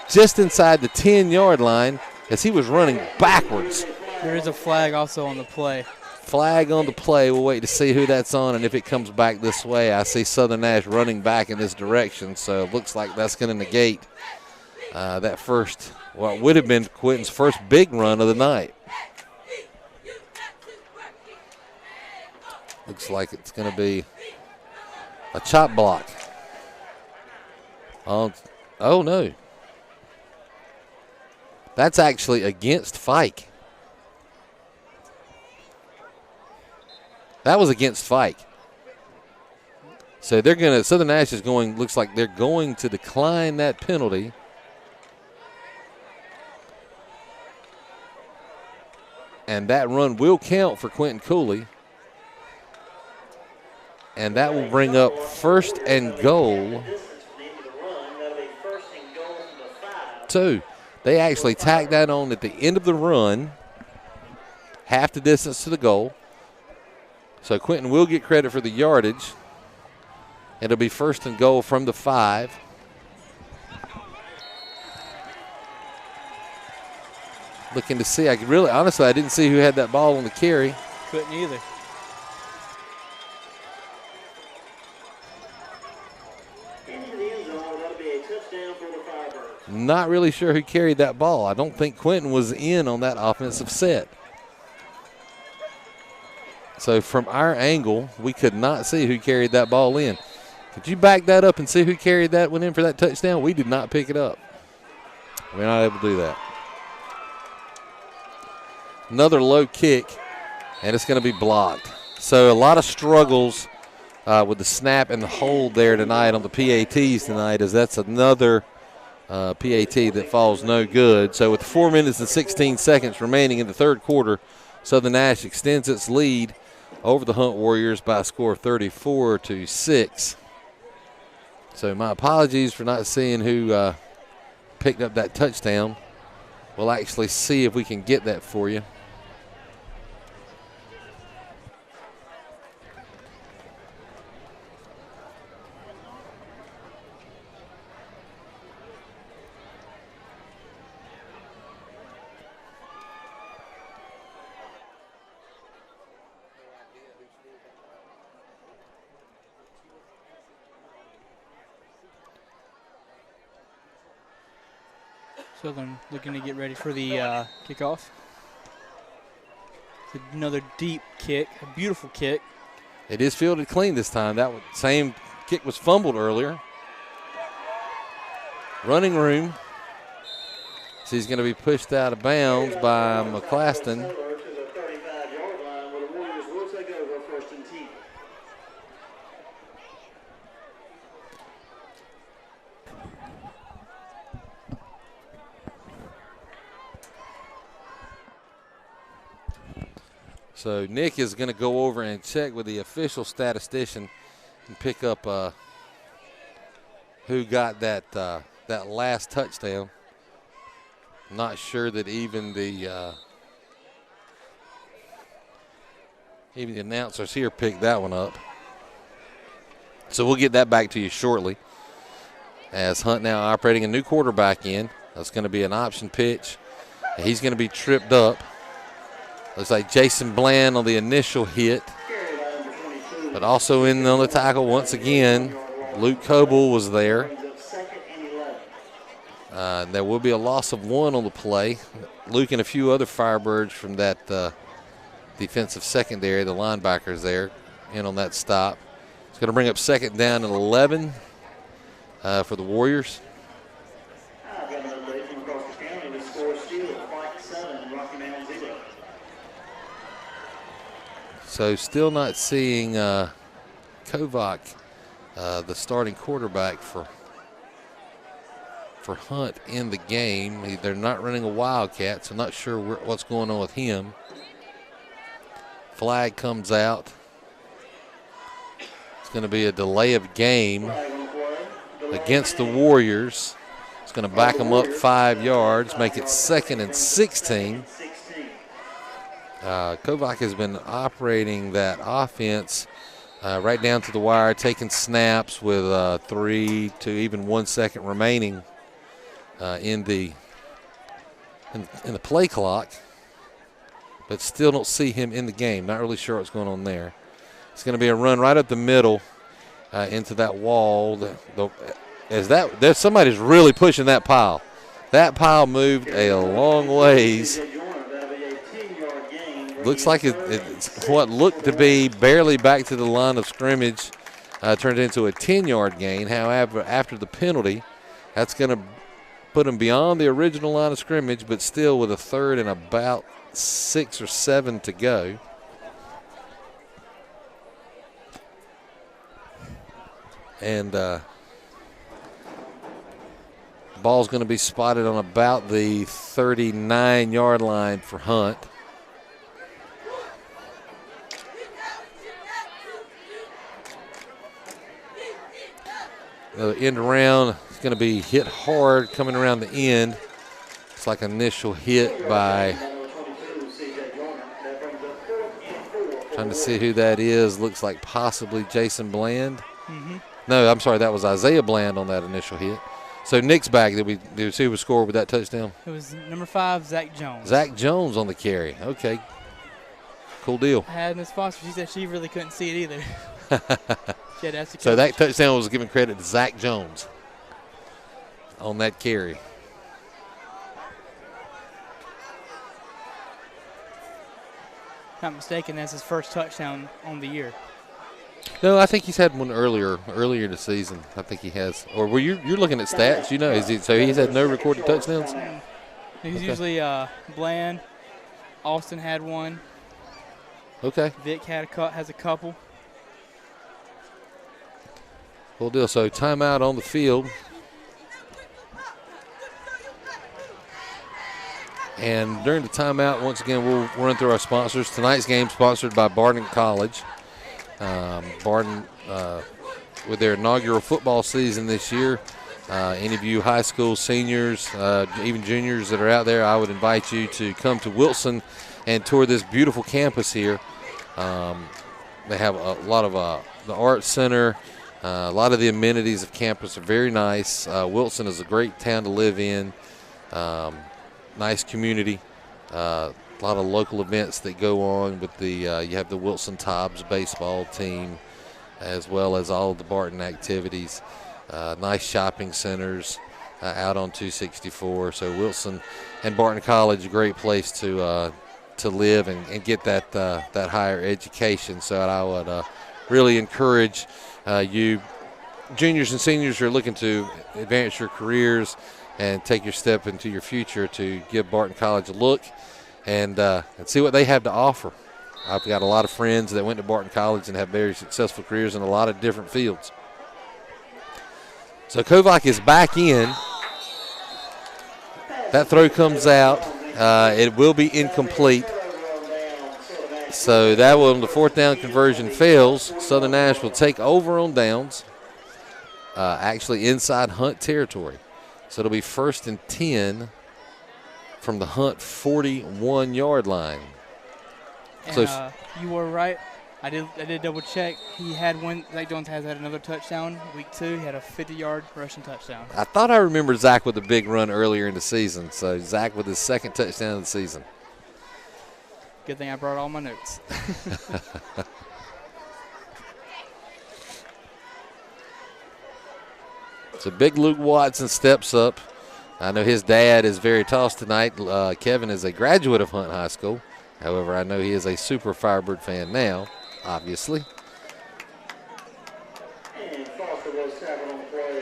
just inside the 10-yard line as he was running backwards. There is a flag also on the play. Flag on the play. We'll wait to see who that's on, and if it comes back this way, I see Southern Nash running back in this direction, so it looks like that's going to negate that first, what would have been Quentin's first big run of the night. Looks like it's going to be a chop block. Oh, no. That's actually against Fike. That was against Fike. So they're going to, Southern Nash is going, looks like they're going to decline that penalty. And that run will count for Quentin Cooley. And that will bring up 1st and goal. 2. They actually tacked that on at the end of the run, half the distance to the goal. So Quentin will get credit for the yardage. It'll be 1st and goal from the 5. Looking to see. Honestly, I didn't see who had that ball on the carry. Couldn't either. Not really sure who carried that ball. I don't think Quentin was in on that offensive set. So from our angle, we could not see who carried that ball in. Could you back that up and see who carried that one in for that touchdown? We did not pick it up. We're not able to do that. Another low kick, and it's going to be blocked. So a lot of struggles with the snap and the hold there tonight on the PATs tonight, as that's another PAT that falls no good. So with 4 minutes and 16 seconds remaining in the third quarter, Southern Nash extends its lead over the Hunt Warriors by a score of 34-6. So my apologies for not seeing who picked up that touchdown. We'll actually see if we can get that for you. Southern looking to get ready for the kickoff. It's another deep kick, a beautiful kick. It is fielded clean this time. That same kick was fumbled earlier. Running room. So he's going to be pushed out of bounds by McClaston. So Nick is going to go over and check with the official statistician and pick up who got that last touchdown. Not sure that even the announcers here picked that one up. So we'll get that back to you shortly. As Hunt now operating a new quarterback in. That's going to be an option pitch. He's going to be tripped up. Looks like Jason Bland on the initial hit. But also in on the tackle once again, Luke Coble was there. There will be a loss of 1 on the play. Luke and a few other Firebirds from that defensive secondary, the linebackers there, in on that stop. It's going to bring up 2nd down and 11 for the Warriors. So still not seeing Kovac, the starting quarterback for Hunt, in the game. They're not running a Wildcat, so not sure what's going on with him. Flag comes out. It's going to be a delay of game against the Warriors. It's going to back them up 5 yards, make it 2nd and 16. Kovac has been operating that offense right down to the wire, taking snaps with 3 to even 1 second remaining in the play clock, but still don't see him in the game. Not really sure what's going on there. It's going to be a run right up the middle into that wall. There's somebody's really pushing that pile. That pile moved a long ways. Looks like it's what looked to be barely back to the line of scrimmage, turned into a 10-yard gain. However, after the penalty, that's going to put them beyond the original line of scrimmage, but still with a 3rd and about 6 or 7 to go. And ball's going to be spotted on about the 39-yard line for Hunt. The end around is going to be hit hard coming around the end. It's like an initial hit by, trying to see who that is. Looks like possibly Jason Bland. No, I'm sorry, that was Isaiah Bland on that initial hit. So Nick's back. Did we see who was scored with that touchdown? It was number 5, Zach Jones. Zach Jones on the carry. Okay. Cool deal. I had Miss Foster. She said she really couldn't see it either. So that touchdown was giving credit to Zach Jones on that carry. Not mistaken, that's his first touchdown on the year. No, I think he's had one earlier in the season. I think he has. Or were you're looking at stats, you know? So he's had no recorded touchdowns? He's usually Bland. Austin had one. Okay. Vic has a couple. Cool deal. So timeout on the field. And during the timeout, once again, we'll run through our sponsors. Tonight's game sponsored by Barton College. Barton with their inaugural football season this year. Any of you high school seniors, even juniors that are out there, I would invite you to come to Wilson and tour this beautiful campus here. They have a lot of the art center. A lot of the amenities of campus are very nice. Wilson is a great town to live in. Nice community. A lot of local events that go on with the you have the Wilson Tobbs baseball team, as well as all of the Barton activities. Nice shopping centers out on 264. So Wilson and Barton College, a great place to live and get that higher education. So I would really encourage you juniors and seniors who are looking to advance your careers and take your step into your future to give Barton College a look and see what they have to offer. I've got a lot of friends that went to Barton College and have very successful careers in a lot of different fields. So Kovac is back in. That throw comes out. It will be incomplete. So that one, the fourth down conversion fails. Southern Nash will take over on downs, actually inside Hunt territory. So it'll be 1st and 10 from the Hunt 41-yard line. And, So you were right. I did double check. He had one. Zach Jones has had another touchdown week 2. He had a 50-yard rushing touchdown. I thought I remembered Zach with a big run earlier in the season. So Zach with his second touchdown of the season. Good thing I brought all my notes. So big Luke Watson steps up. I know his dad is very tossed tonight. Kevin is a graduate of Hunt High School. However, I know he is a super Firebird fan now, obviously.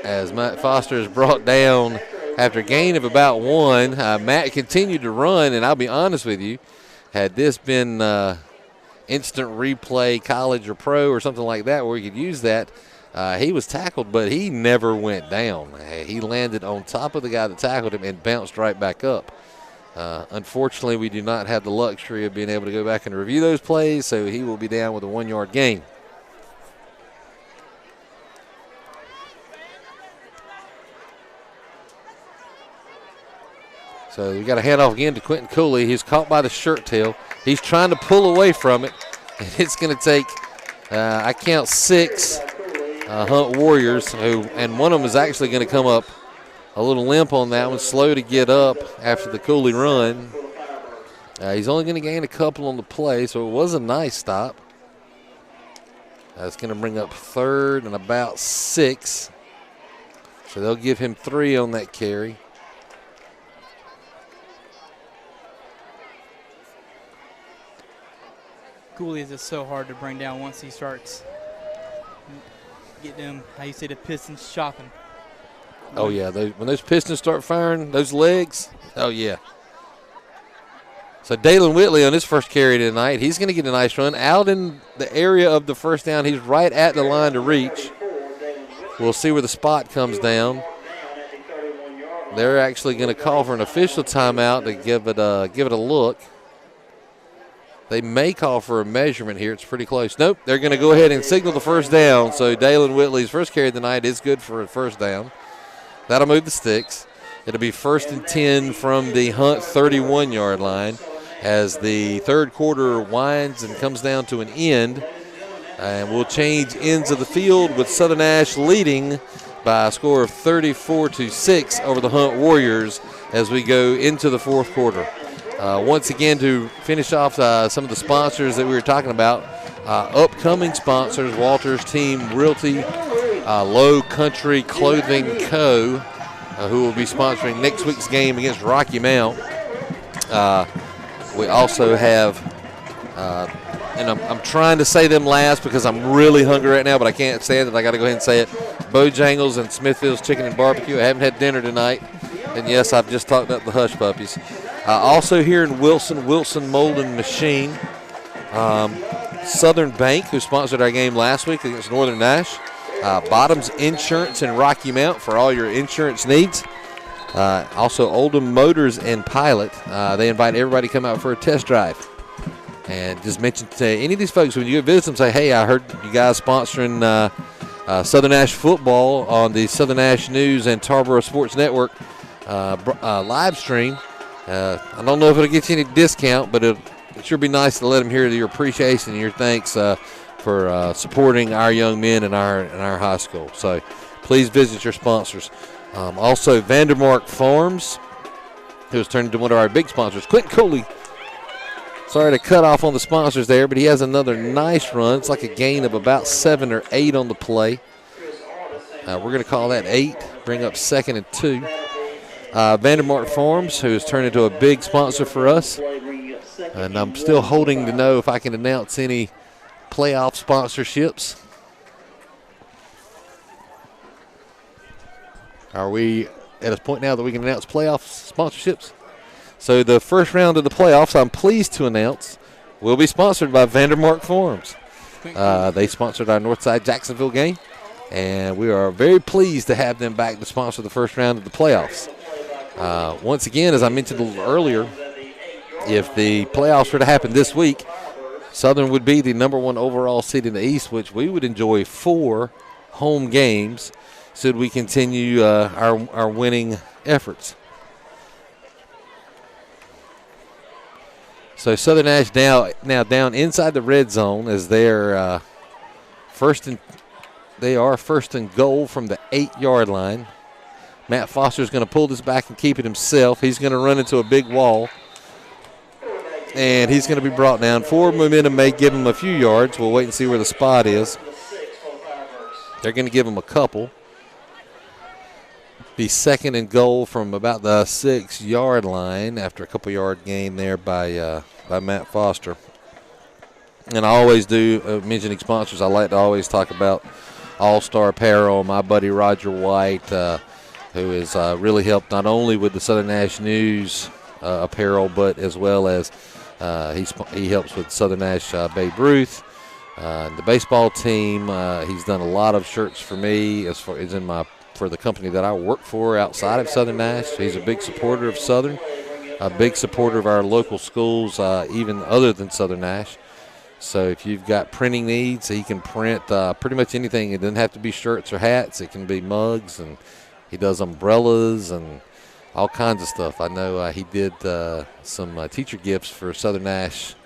As Matt Foster is brought down after a gain of about 1, Matt continued to run, and I'll be honest with you, had this been instant replay college or pro or something like that where we could use that, he was tackled, but he never went down. He landed on top of the guy that tackled him and bounced right back up. Unfortunately, we do not have the luxury of being able to go back and review those plays, so he will be down with a 1-yard gain. So we got a handoff again to Quentin Cooley. He's caught by the shirt tail. He's trying to pull away from it, and it's going to take, I count 6 Hunt Warriors, and one of them is actually going to come up a little limp on that one, slow to get up after the Cooley run. He's only going to gain a couple on the play, so it was a nice stop. That's going to bring up 3rd and about 6. So they'll give him 3 on that carry. Cooley is just so hard to bring down once he starts getting them, how you say, the pistons chopping. Oh, yeah. When those pistons start firing, those legs, oh, yeah. So Dalen Whitley on his first carry tonight, he's going to get a nice run. Out in the area of the first down, he's right at the line to reach. We'll see where the spot comes down. They're actually going to call for an official timeout to give it a look. They may call for a measurement here. It's pretty close. Nope, they're going to go ahead and signal the first down. So Dalen Whitley's first carry of the night is good for a first down. That'll move the sticks. It'll be 1st and 10 from the Hunt 31-yard line as the third quarter winds and comes down to an end. And we'll change ends of the field with Southern Nash leading by a score of 34-6 over the Hunt Warriors as we go into the fourth quarter. Once again, to finish off some of the sponsors that we were talking about, upcoming sponsors, Walters Team Realty, Low Country Clothing Co., who will be sponsoring next week's game against Rocky Mount. We also have, and I'm trying to say them last because I'm really hungry right now, but I can't stand it. I got to go ahead and say it. Bojangles and Smithfield's Chicken and Barbecue. I haven't had dinner tonight. And, yes, I've just talked about the Hush Puppies. Also here in Wilson Molding Machine. Southern Bank, who sponsored our game last week against Northern Nash. Bottoms Insurance in Rocky Mount for all your insurance needs. Also Oldham Motors and Pilot. They invite everybody to come out for a test drive. And just mention to any of these folks, when you visit them, say, hey, I heard you guys sponsoring Southern Nash football on the Southern Nash News and Tarboro Sports Network live stream. I don't know if it'll get you any discount, but it sure be nice to let them hear your appreciation and your thanks for supporting our young men in our high school. So please visit your sponsors. Also, Vandermark Farms, who has turned into one of our big sponsors. Quentin Cooley, sorry to cut off on the sponsors there, but he has another nice run. It's like a gain of about 7 or 8 on the play. We're going to call that 8, bring up 2nd and 2. Vandermark Farms, who has turned into a big sponsor for us. And I'm still holding to know if I can announce any playoff sponsorships. Are we at a point now that we can announce playoff sponsorships? So the first round of the playoffs, I'm pleased to announce, will be sponsored by Vandermark Farms. They sponsored our Northside Jacksonville game, and we are very pleased to have them back to sponsor the first round of the playoffs. Once again, as I mentioned a little earlier, if the playoffs were to happen this week, Southern would be the #1 overall seed in the East, which we would enjoy 4 home games should we continue our winning efforts. So Southern Nash now down inside the red zone as they're first and goal from the 8-yard line. Matt Foster's going to pull this back and keep it himself. He's going to run into a big wall, and he's going to be brought down. Forward momentum may give him a few yards. We'll wait and see where the spot is. They're going to give him a couple. Be 2nd and goal from about the 6-yard line after a couple-yard gain there by Matt Foster. And I always do, mentioning sponsors, I like to always talk about All-Star Apparel, my buddy Roger White, who has really helped not only with the Southern Nash News apparel, but as well as he helps with Southern Nash Babe Ruth. The baseball team, he's done a lot of shirts for me as far as for the company that I work for outside of Southern Nash. He's a big supporter of Southern, a big supporter of our local schools, even other than Southern Nash. So if you've got printing needs, he can print pretty much anything. It doesn't have to be shirts or hats. It can be mugs, and he does umbrellas and all kinds of stuff. I know he did some teacher gifts for Southern Nash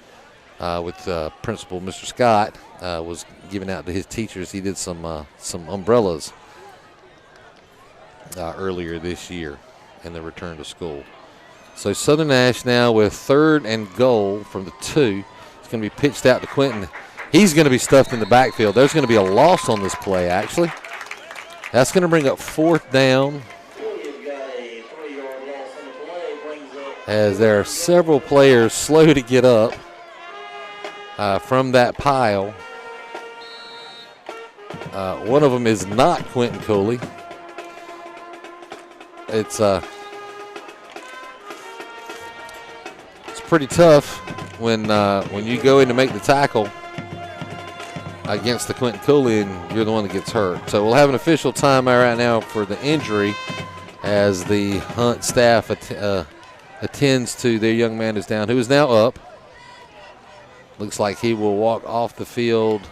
with Principal Mr. Scott, was giving out to his teachers. He did some umbrellas earlier this year in the return to school. So Southern Nash now with 3rd and goal from the 2. It's going to be pitched out to Quentin. He's going to be stuffed in the backfield. There's going to be a loss on this play, actually. That's going to bring up 4th down, as there are several players slow to get up from that pile. One of them is not Quentin Cooley. It's pretty tough when you go in to make the tackle against the Quentin Cooley and you're the one that gets hurt. So we'll have an official timeout right now for the injury as the Hunt staff attends to their young man who's down, who is now up. Looks like he will walk off the field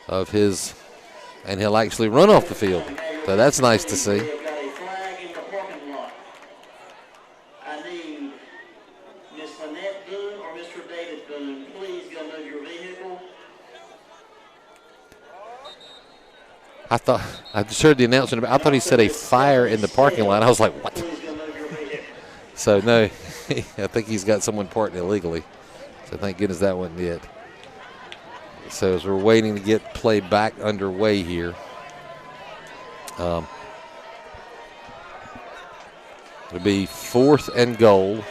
and he'll actually run off the field. So that's nice to see. I just heard the announcement. I thought he said a fire in the parking lot. I was like, what? So, no, I think he's got someone parked illegally. So, thank goodness that wasn't it. So, as we're waiting to get play back underway here, it'll be 4th and goal.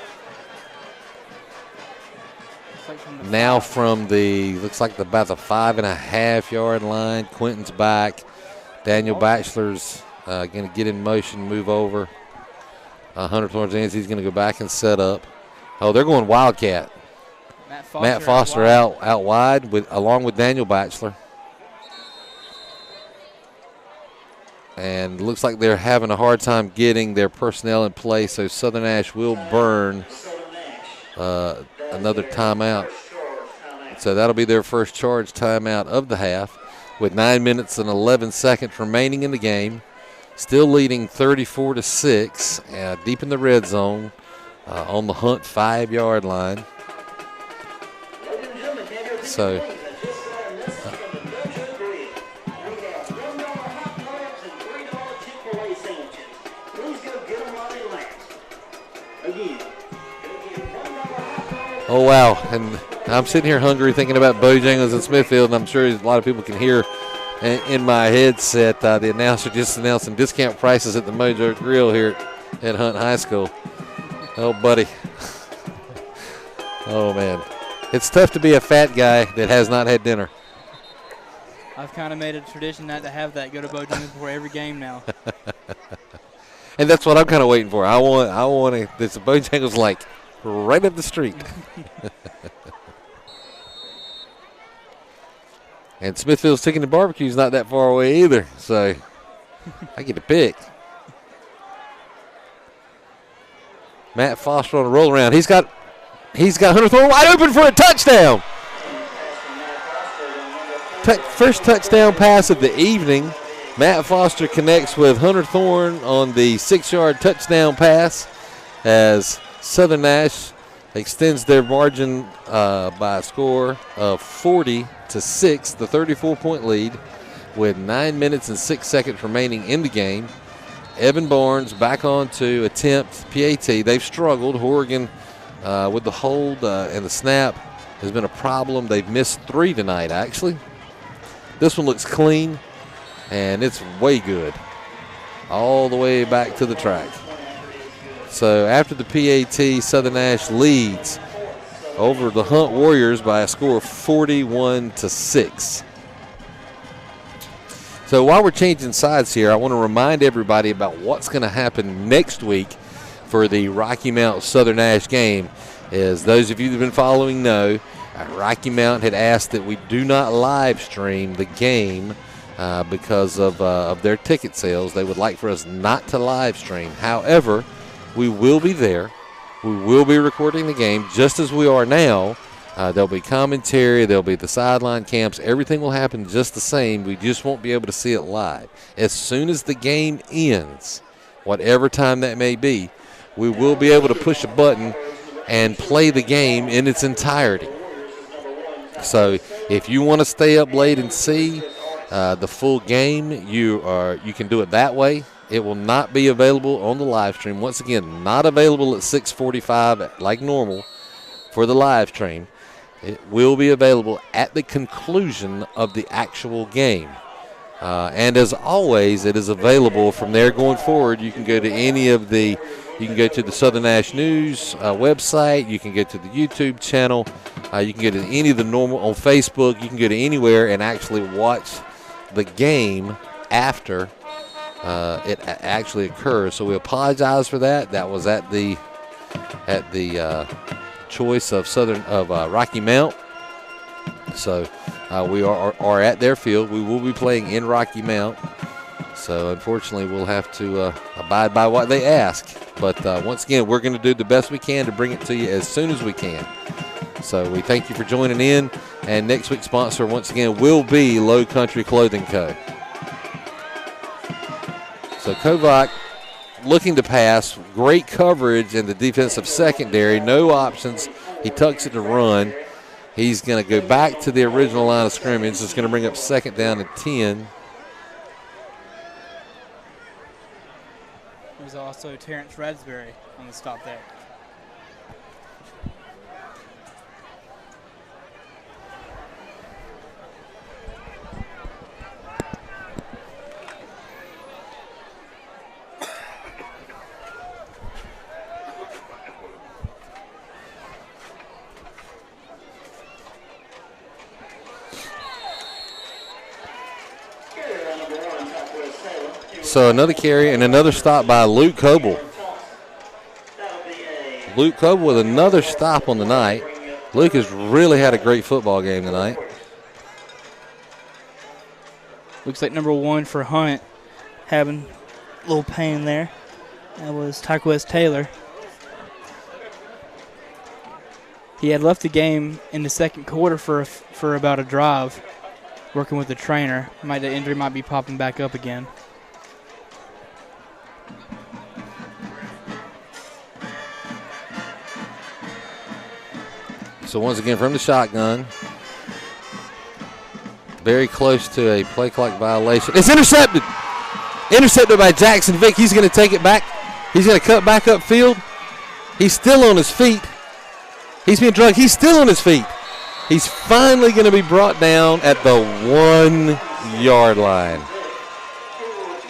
Now from looks like about the 5.5-yard line. Quentin's back. Daniel Batchelor's going to get in motion, move over. Hunter Florence, he's going to go back and set up. Oh, they're going Wildcat. Matt Foster out wide along with Daniel Batchelor. And looks like they're having a hard time getting their personnel in place, so Southern Nash will burn another timeout. So that'll be their first charge timeout of the half. with 9 minutes and 11 seconds remaining in the game. Still leading 34-6, deep in the red zone on the Hunt 5-yard line. So oh, wow. And I'm sitting here hungry thinking about Bojangles and Smithfield, and I'm sure a lot of people can hear in my headset the announcer just announcing discount prices at the Mojo Grill here at Hunt High School. Oh, buddy. Oh, man. It's tough to be a fat guy that has not had dinner. I've kind of made a tradition not to have that. Go to Bojangles before every game now. And that's what I'm kind of waiting for. I want to. There's a Bojangles like right up the street. And Smithfield's Chicken and Barbecue's not that far away either, so I get to pick. Matt Foster on a roll around. He's got Hunter Thorne wide open for a touchdown. First touchdown pass of the evening. Matt Foster connects with Hunter Thorne on the 6-yard touchdown pass as Southern Nash extends their margin by a score of 40-6, the 34-point lead, with 9 minutes and 6 seconds remaining in the game. Evan Barnes back on to attempt PAT. They've struggled. Horrigan with the hold and the snap has been a problem. They've missed 3 tonight, actually. This one looks clean, and it's way good all the way back to the track. So after the PAT, Southern Nash leads over the Hunt Warriors by a score of 41-6. So while we're changing sides here, I want to remind everybody about what's going to happen next week for the Rocky Mount Southern Nash game. As those of you that have been following know, Rocky Mount had asked that we do not live stream the game because of their ticket sales. They would like for us not to live stream. However, we will be there. We will be recording the game just as we are now. There'll be commentary. There'll be the sideline camps. Everything will happen just the same. We just won't be able to see it live. As soon as the game ends, whatever time that may be, we will be able to push a button and play the game in its entirety. So if you want to stay up late and see the full game, you can do it that way. It will not be available on the live stream. Once again, not available at 6:45 like normal for the live stream. It will be available at the conclusion of the actual game. And as always, it is available from there going forward. You can go to you can go to the Southern Nash News website. You can go to the YouTube channel. You can go to any of the normal on Facebook. You can go to anywhere and actually watch the game after it actually occurs. So we apologize for that. That was at the choice of Rocky Mount. So we are at their field. We will be playing in Rocky Mount. So unfortunately, we'll have to abide by what they ask. But once again, we're going to do the best we can to bring it to you as soon as we can. So we thank you for joining in. And next week's sponsor, once again, will be Low Country Clothing Co. So Kovac looking to pass. Great coverage in the defensive secondary. No options. He tucks it to run. He's going to go back to the original line of scrimmage. It's going to bring up 2nd down and 10. There's also Terrence Radsbury on the stop there. So another carry and another stop by Luke Coble. Luke Coble with another stop on the night. Luke has really had a great football game tonight. Looks like number 1 for Hunt having a little pain there. That was Tyquez Taylor. He had left the game in the second quarter for about a drive. working with the trainer. The injury might be popping back up again. So once again from the shotgun. Very close to a play clock violation. It's intercepted. Intercepted by Jackson Vick. He's going to take it back. He's going to cut back upfield. He's still on his feet. He's being drugged. He's still on his feet. He's finally going to be brought down at the 1 yard line.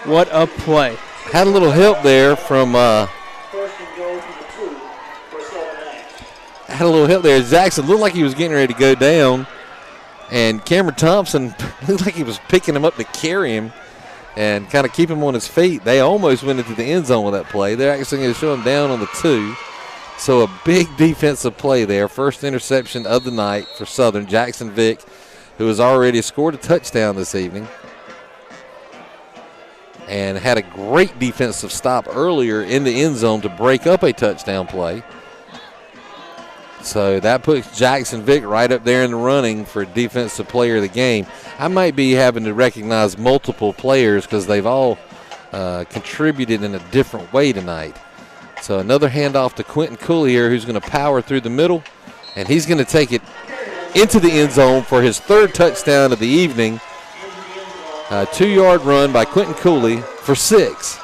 What a play. Had a little help there from Jackson looked like he was getting ready to go down, and Cameron Thompson looked like he was picking him up to carry him and kind of keep him on his feet. They almost went into the end zone with that play. They're actually going to show him down on the 2. So a big defensive play there. First interception of the night for Southern. Jackson Vick, who has already scored a touchdown this evening and had a great defensive stop earlier in the end zone to break up a touchdown play. So that puts Jackson Vick right up there in the running for defensive player of the game. I might be having to recognize multiple players because they've all contributed in a different way tonight. So another handoff to Quentin Cooley here, who's going to power through the middle, and he's going to take it into the end zone for his 3rd touchdown of the evening. 2-yard run by Quentin Cooley for 6.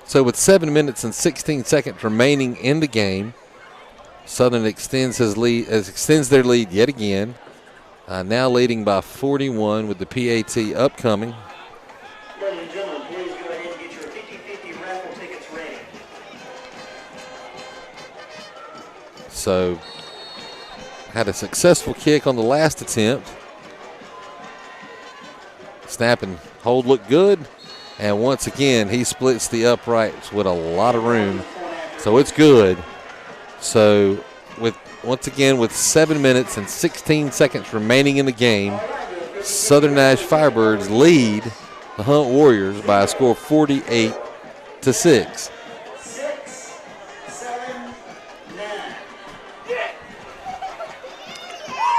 So with 7 minutes and 16 seconds remaining in the game, Southern extends their lead yet again. Now leading by 41 with the PAT upcoming. Ladies and gentlemen, please go ahead and get your 50-50 raffle tickets ready. So had a successful kick on the last attempt. Snap and hold looked good. And once again, he splits the uprights with a lot of room. So it's good. So once again, with 7 minutes and 16 seconds remaining in the game, Southern Nash Firebirds lead the Hunt Warriors by a score of 48-6. 6, 7, 9.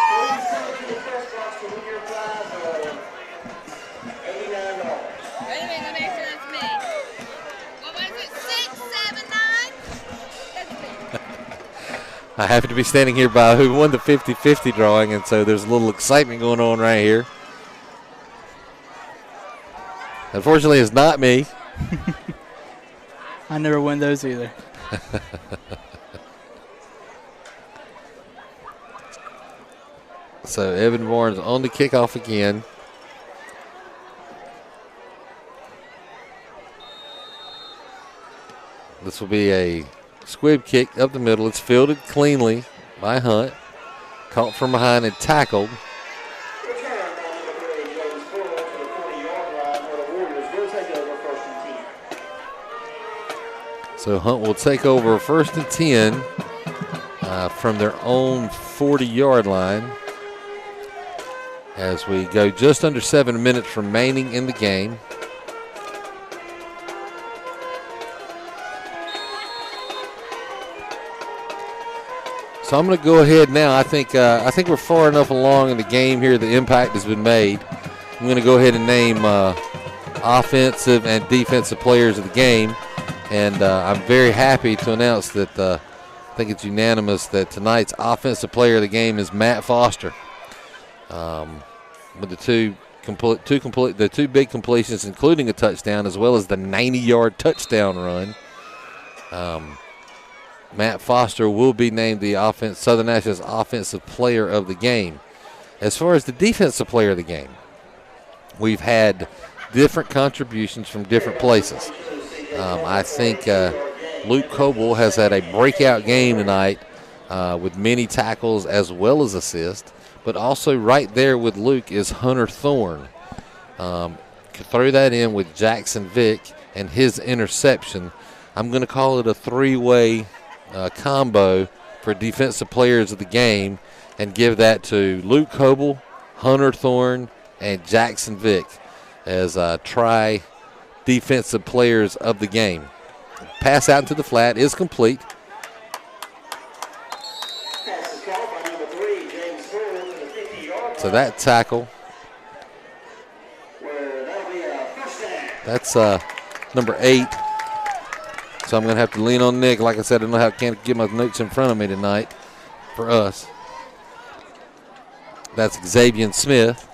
Please come to the press box to win your prize of $89. Wait a minute, let me make sure that's me. What was it? 6, 7, 9? That's me. I happen to be standing here by who won the 50-50 drawing, and so there's a little excitement going on right here. Unfortunately, it's not me. I never win those either. So Evan Barnes on the kickoff again. This will be a squib kick up the middle. It's fielded cleanly by Hunt. Caught from behind and tackled. So Hunt will take over 1st and 10 from their own 40-yard line as we go just under 7 minutes remaining in the game. So I'm going to go ahead now. I think we're far enough along in the game here. The impact has been made. I'm going to go ahead and name offensive and defensive players of the game. And I'm very happy to announce that I think it's unanimous that tonight's offensive player of the game is Matt Foster. With the two big completions, including a touchdown, as well as the 90-yard touchdown run. Matt Foster will be named the Southern Nash's offensive player of the game. As far as the defensive player of the game, we've had different contributions from different places. I think Luke Coble has had a breakout game tonight with many tackles as well as assists. But also right there with Luke is Hunter Thorne. Throw that in with Jackson Vick and his interception. I'm going to call it a 3-way combo for defensive players of the game and give that to Luke Coble, Hunter Thorne, and Jackson Vick as defensive players of the game. Pass out into the flat is complete. So that tackle, that's number 8. So I'm going to have to lean on Nick. Like I said, I can't get my notes in front of me tonight for us. That's Xavier Smith,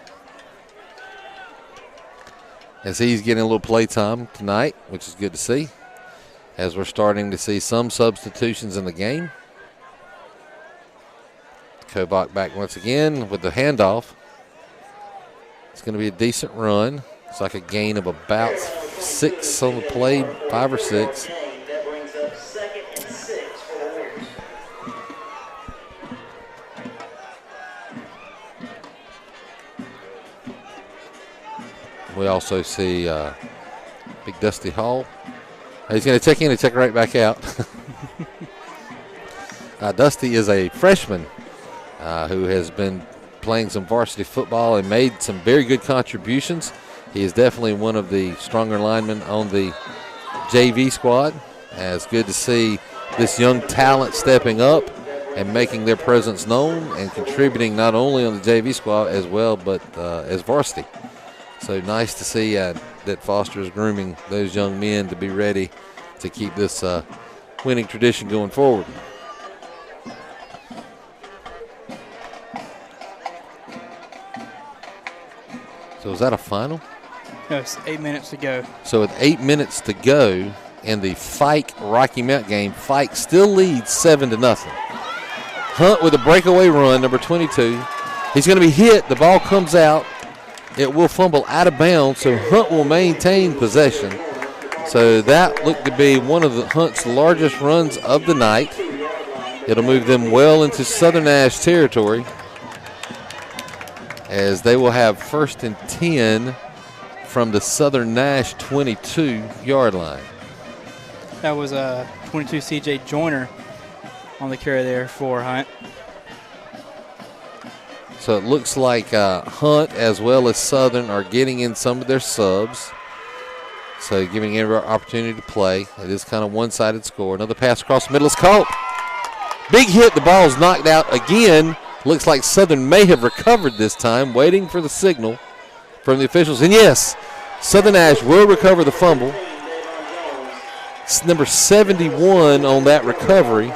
as he's getting a little play time tonight, which is good to see, as we're starting to see some substitutions in the game. Kobach back once again with the handoff. It's going to be a decent run. It's like a gain of about 6 on the play, 5 or 6. We also see Big Dusty Hall. He's going to check in and check right back out. Dusty is a freshman who has been playing some varsity football and made some very good contributions. He is definitely one of the stronger linemen on the JV squad. It's good to see this young talent stepping up and making their presence known and contributing not only on the JV squad as well, but as varsity. So nice to see that Foster is grooming those young men to be ready to keep this winning tradition going forward. So is that a final? No, it's 8 minutes to go. So with 8 minutes to go in the Fike Rocky Mount game, Fike still leads 7-0. Hunt with a breakaway run, number 22. He's going to be hit. The ball comes out. It will fumble out of bounds, so Hunt will maintain possession. So that looked to be one of the Hunt's largest runs of the night. It'll move them well into Southern Nash territory, as they will have 1st and 10 from the Southern Nash 22-yard line. That was 22 C.J. Joyner on the carry there for Hunt. So it looks like Hunt as well as Southern are getting in some of their subs. So giving every opportunity to play. It is kind of one-sided score. Another pass across the middle is caught. Big hit. The ball is knocked out again. Looks like Southern may have recovered this time, waiting for the signal from the officials. And yes, Southern Nash will recover the fumble. It's number 71 on that recovery.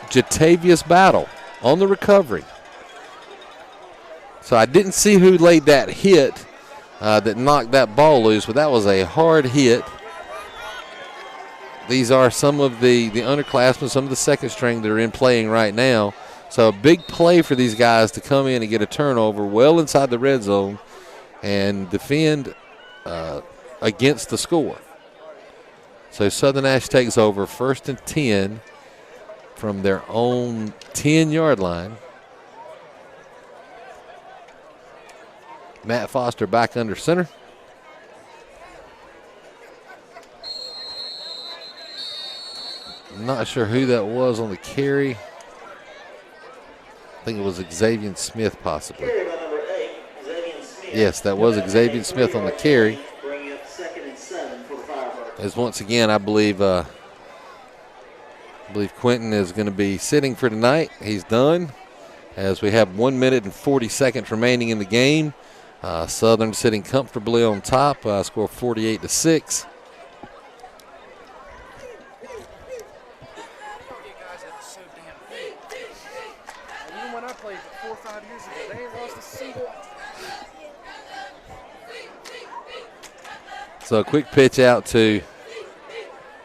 Jatavius Battle on the recovery. So I didn't see who laid that hit that knocked that ball loose, but that was a hard hit. These are some of the underclassmen, some of the second string that are in playing right now. So a big play for these guys to come in and get a turnover well inside the red zone and defend against the score. So Southern Nash takes over 1st and 10 from their own 10-yard line. Matt Foster back under center. I'm not sure who that was on the carry. I think it was Xavier Smith possibly. Yes, that was Xavier Smith on the carry. As once again, I believe Quentin is going to be sitting for tonight. He's done, as we have 1 minute and 40 seconds remaining in the game. Southern sitting comfortably on top, score 48-6. Even when I played 4 or 5 years ago, they ain't lost a single. So a quick pitch out to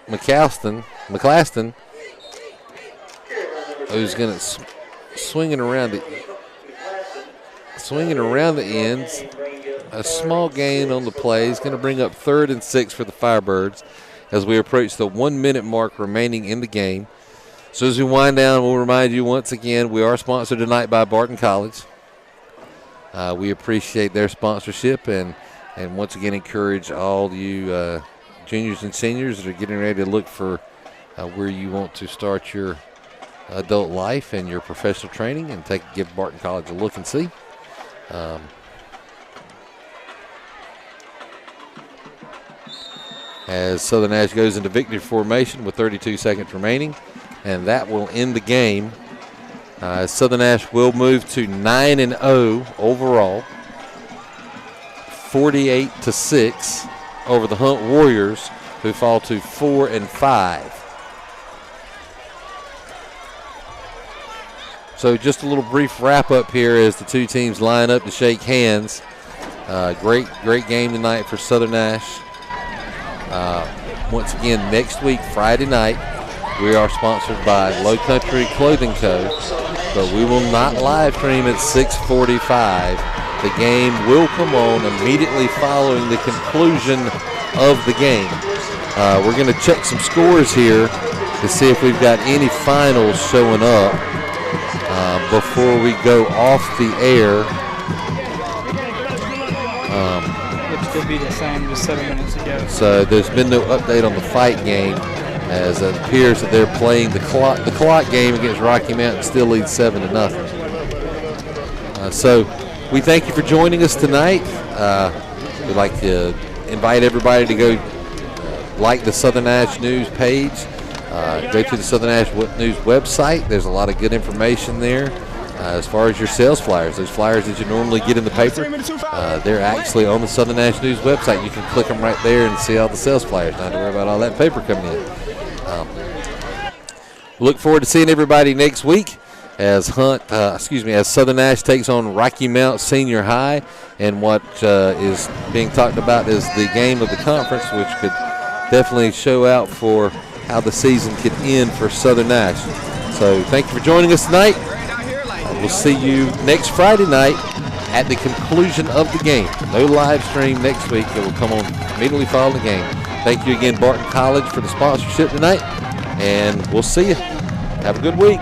McClaston, who's going to swing it around the ends. A small gain on the play. He's going to bring up 3rd and 6 for the Firebirds as we approach the 1 minute mark remaining in the game. So as we wind down, we'll remind you once again, we are sponsored tonight by Barton College. We appreciate their sponsorship and once again encourage all you juniors and seniors that are getting ready to look for where you want to start your adult life and your professional training, and give Barton College a look and see. As Southern Nash goes into victory formation with 32 seconds remaining, and that will end the game. Southern Nash will move to 9-0 overall, 48-6 over the Hunt Warriors, who fall to 4-5. So just a little brief wrap up here as the two teams line up to shake hands. Great game tonight for Southern Nash. Once again, next week, Friday night, we are sponsored by Low Country Clothing Co., but we will not live stream at 6:45. The game will come on immediately following the conclusion of the game. We're going to check some scores here to see if we've got any finals showing up before we go off the air. Looks to be the same as 7 minutes ago. So there's been no update on the fight game, as it appears that they're playing the clock game against Rocky Mountain, still leads 7-0. So we thank you for joining us tonight. We'd like to invite everybody to go like the Southern Nash News page. Go to the Southern Nash News website. There's a lot of good information there. As far as your sales flyers, those flyers that you normally get in the paper, they're actually on the Southern Nash News website. You can click them right there and see all the sales flyers. Not to worry about all that paper coming in. Look forward to seeing everybody next week as Southern Nash takes on Rocky Mount Senior High, and what is being talked about is the game of the conference, which could definitely show out for how the season could end for Southern Nash. So thank you for joining us tonight. We'll see you next Friday night at the conclusion of the game. No live stream next week. It will come on immediately following the game. Thank you again, Barton College, for the sponsorship tonight, and we'll see you. Have a good week.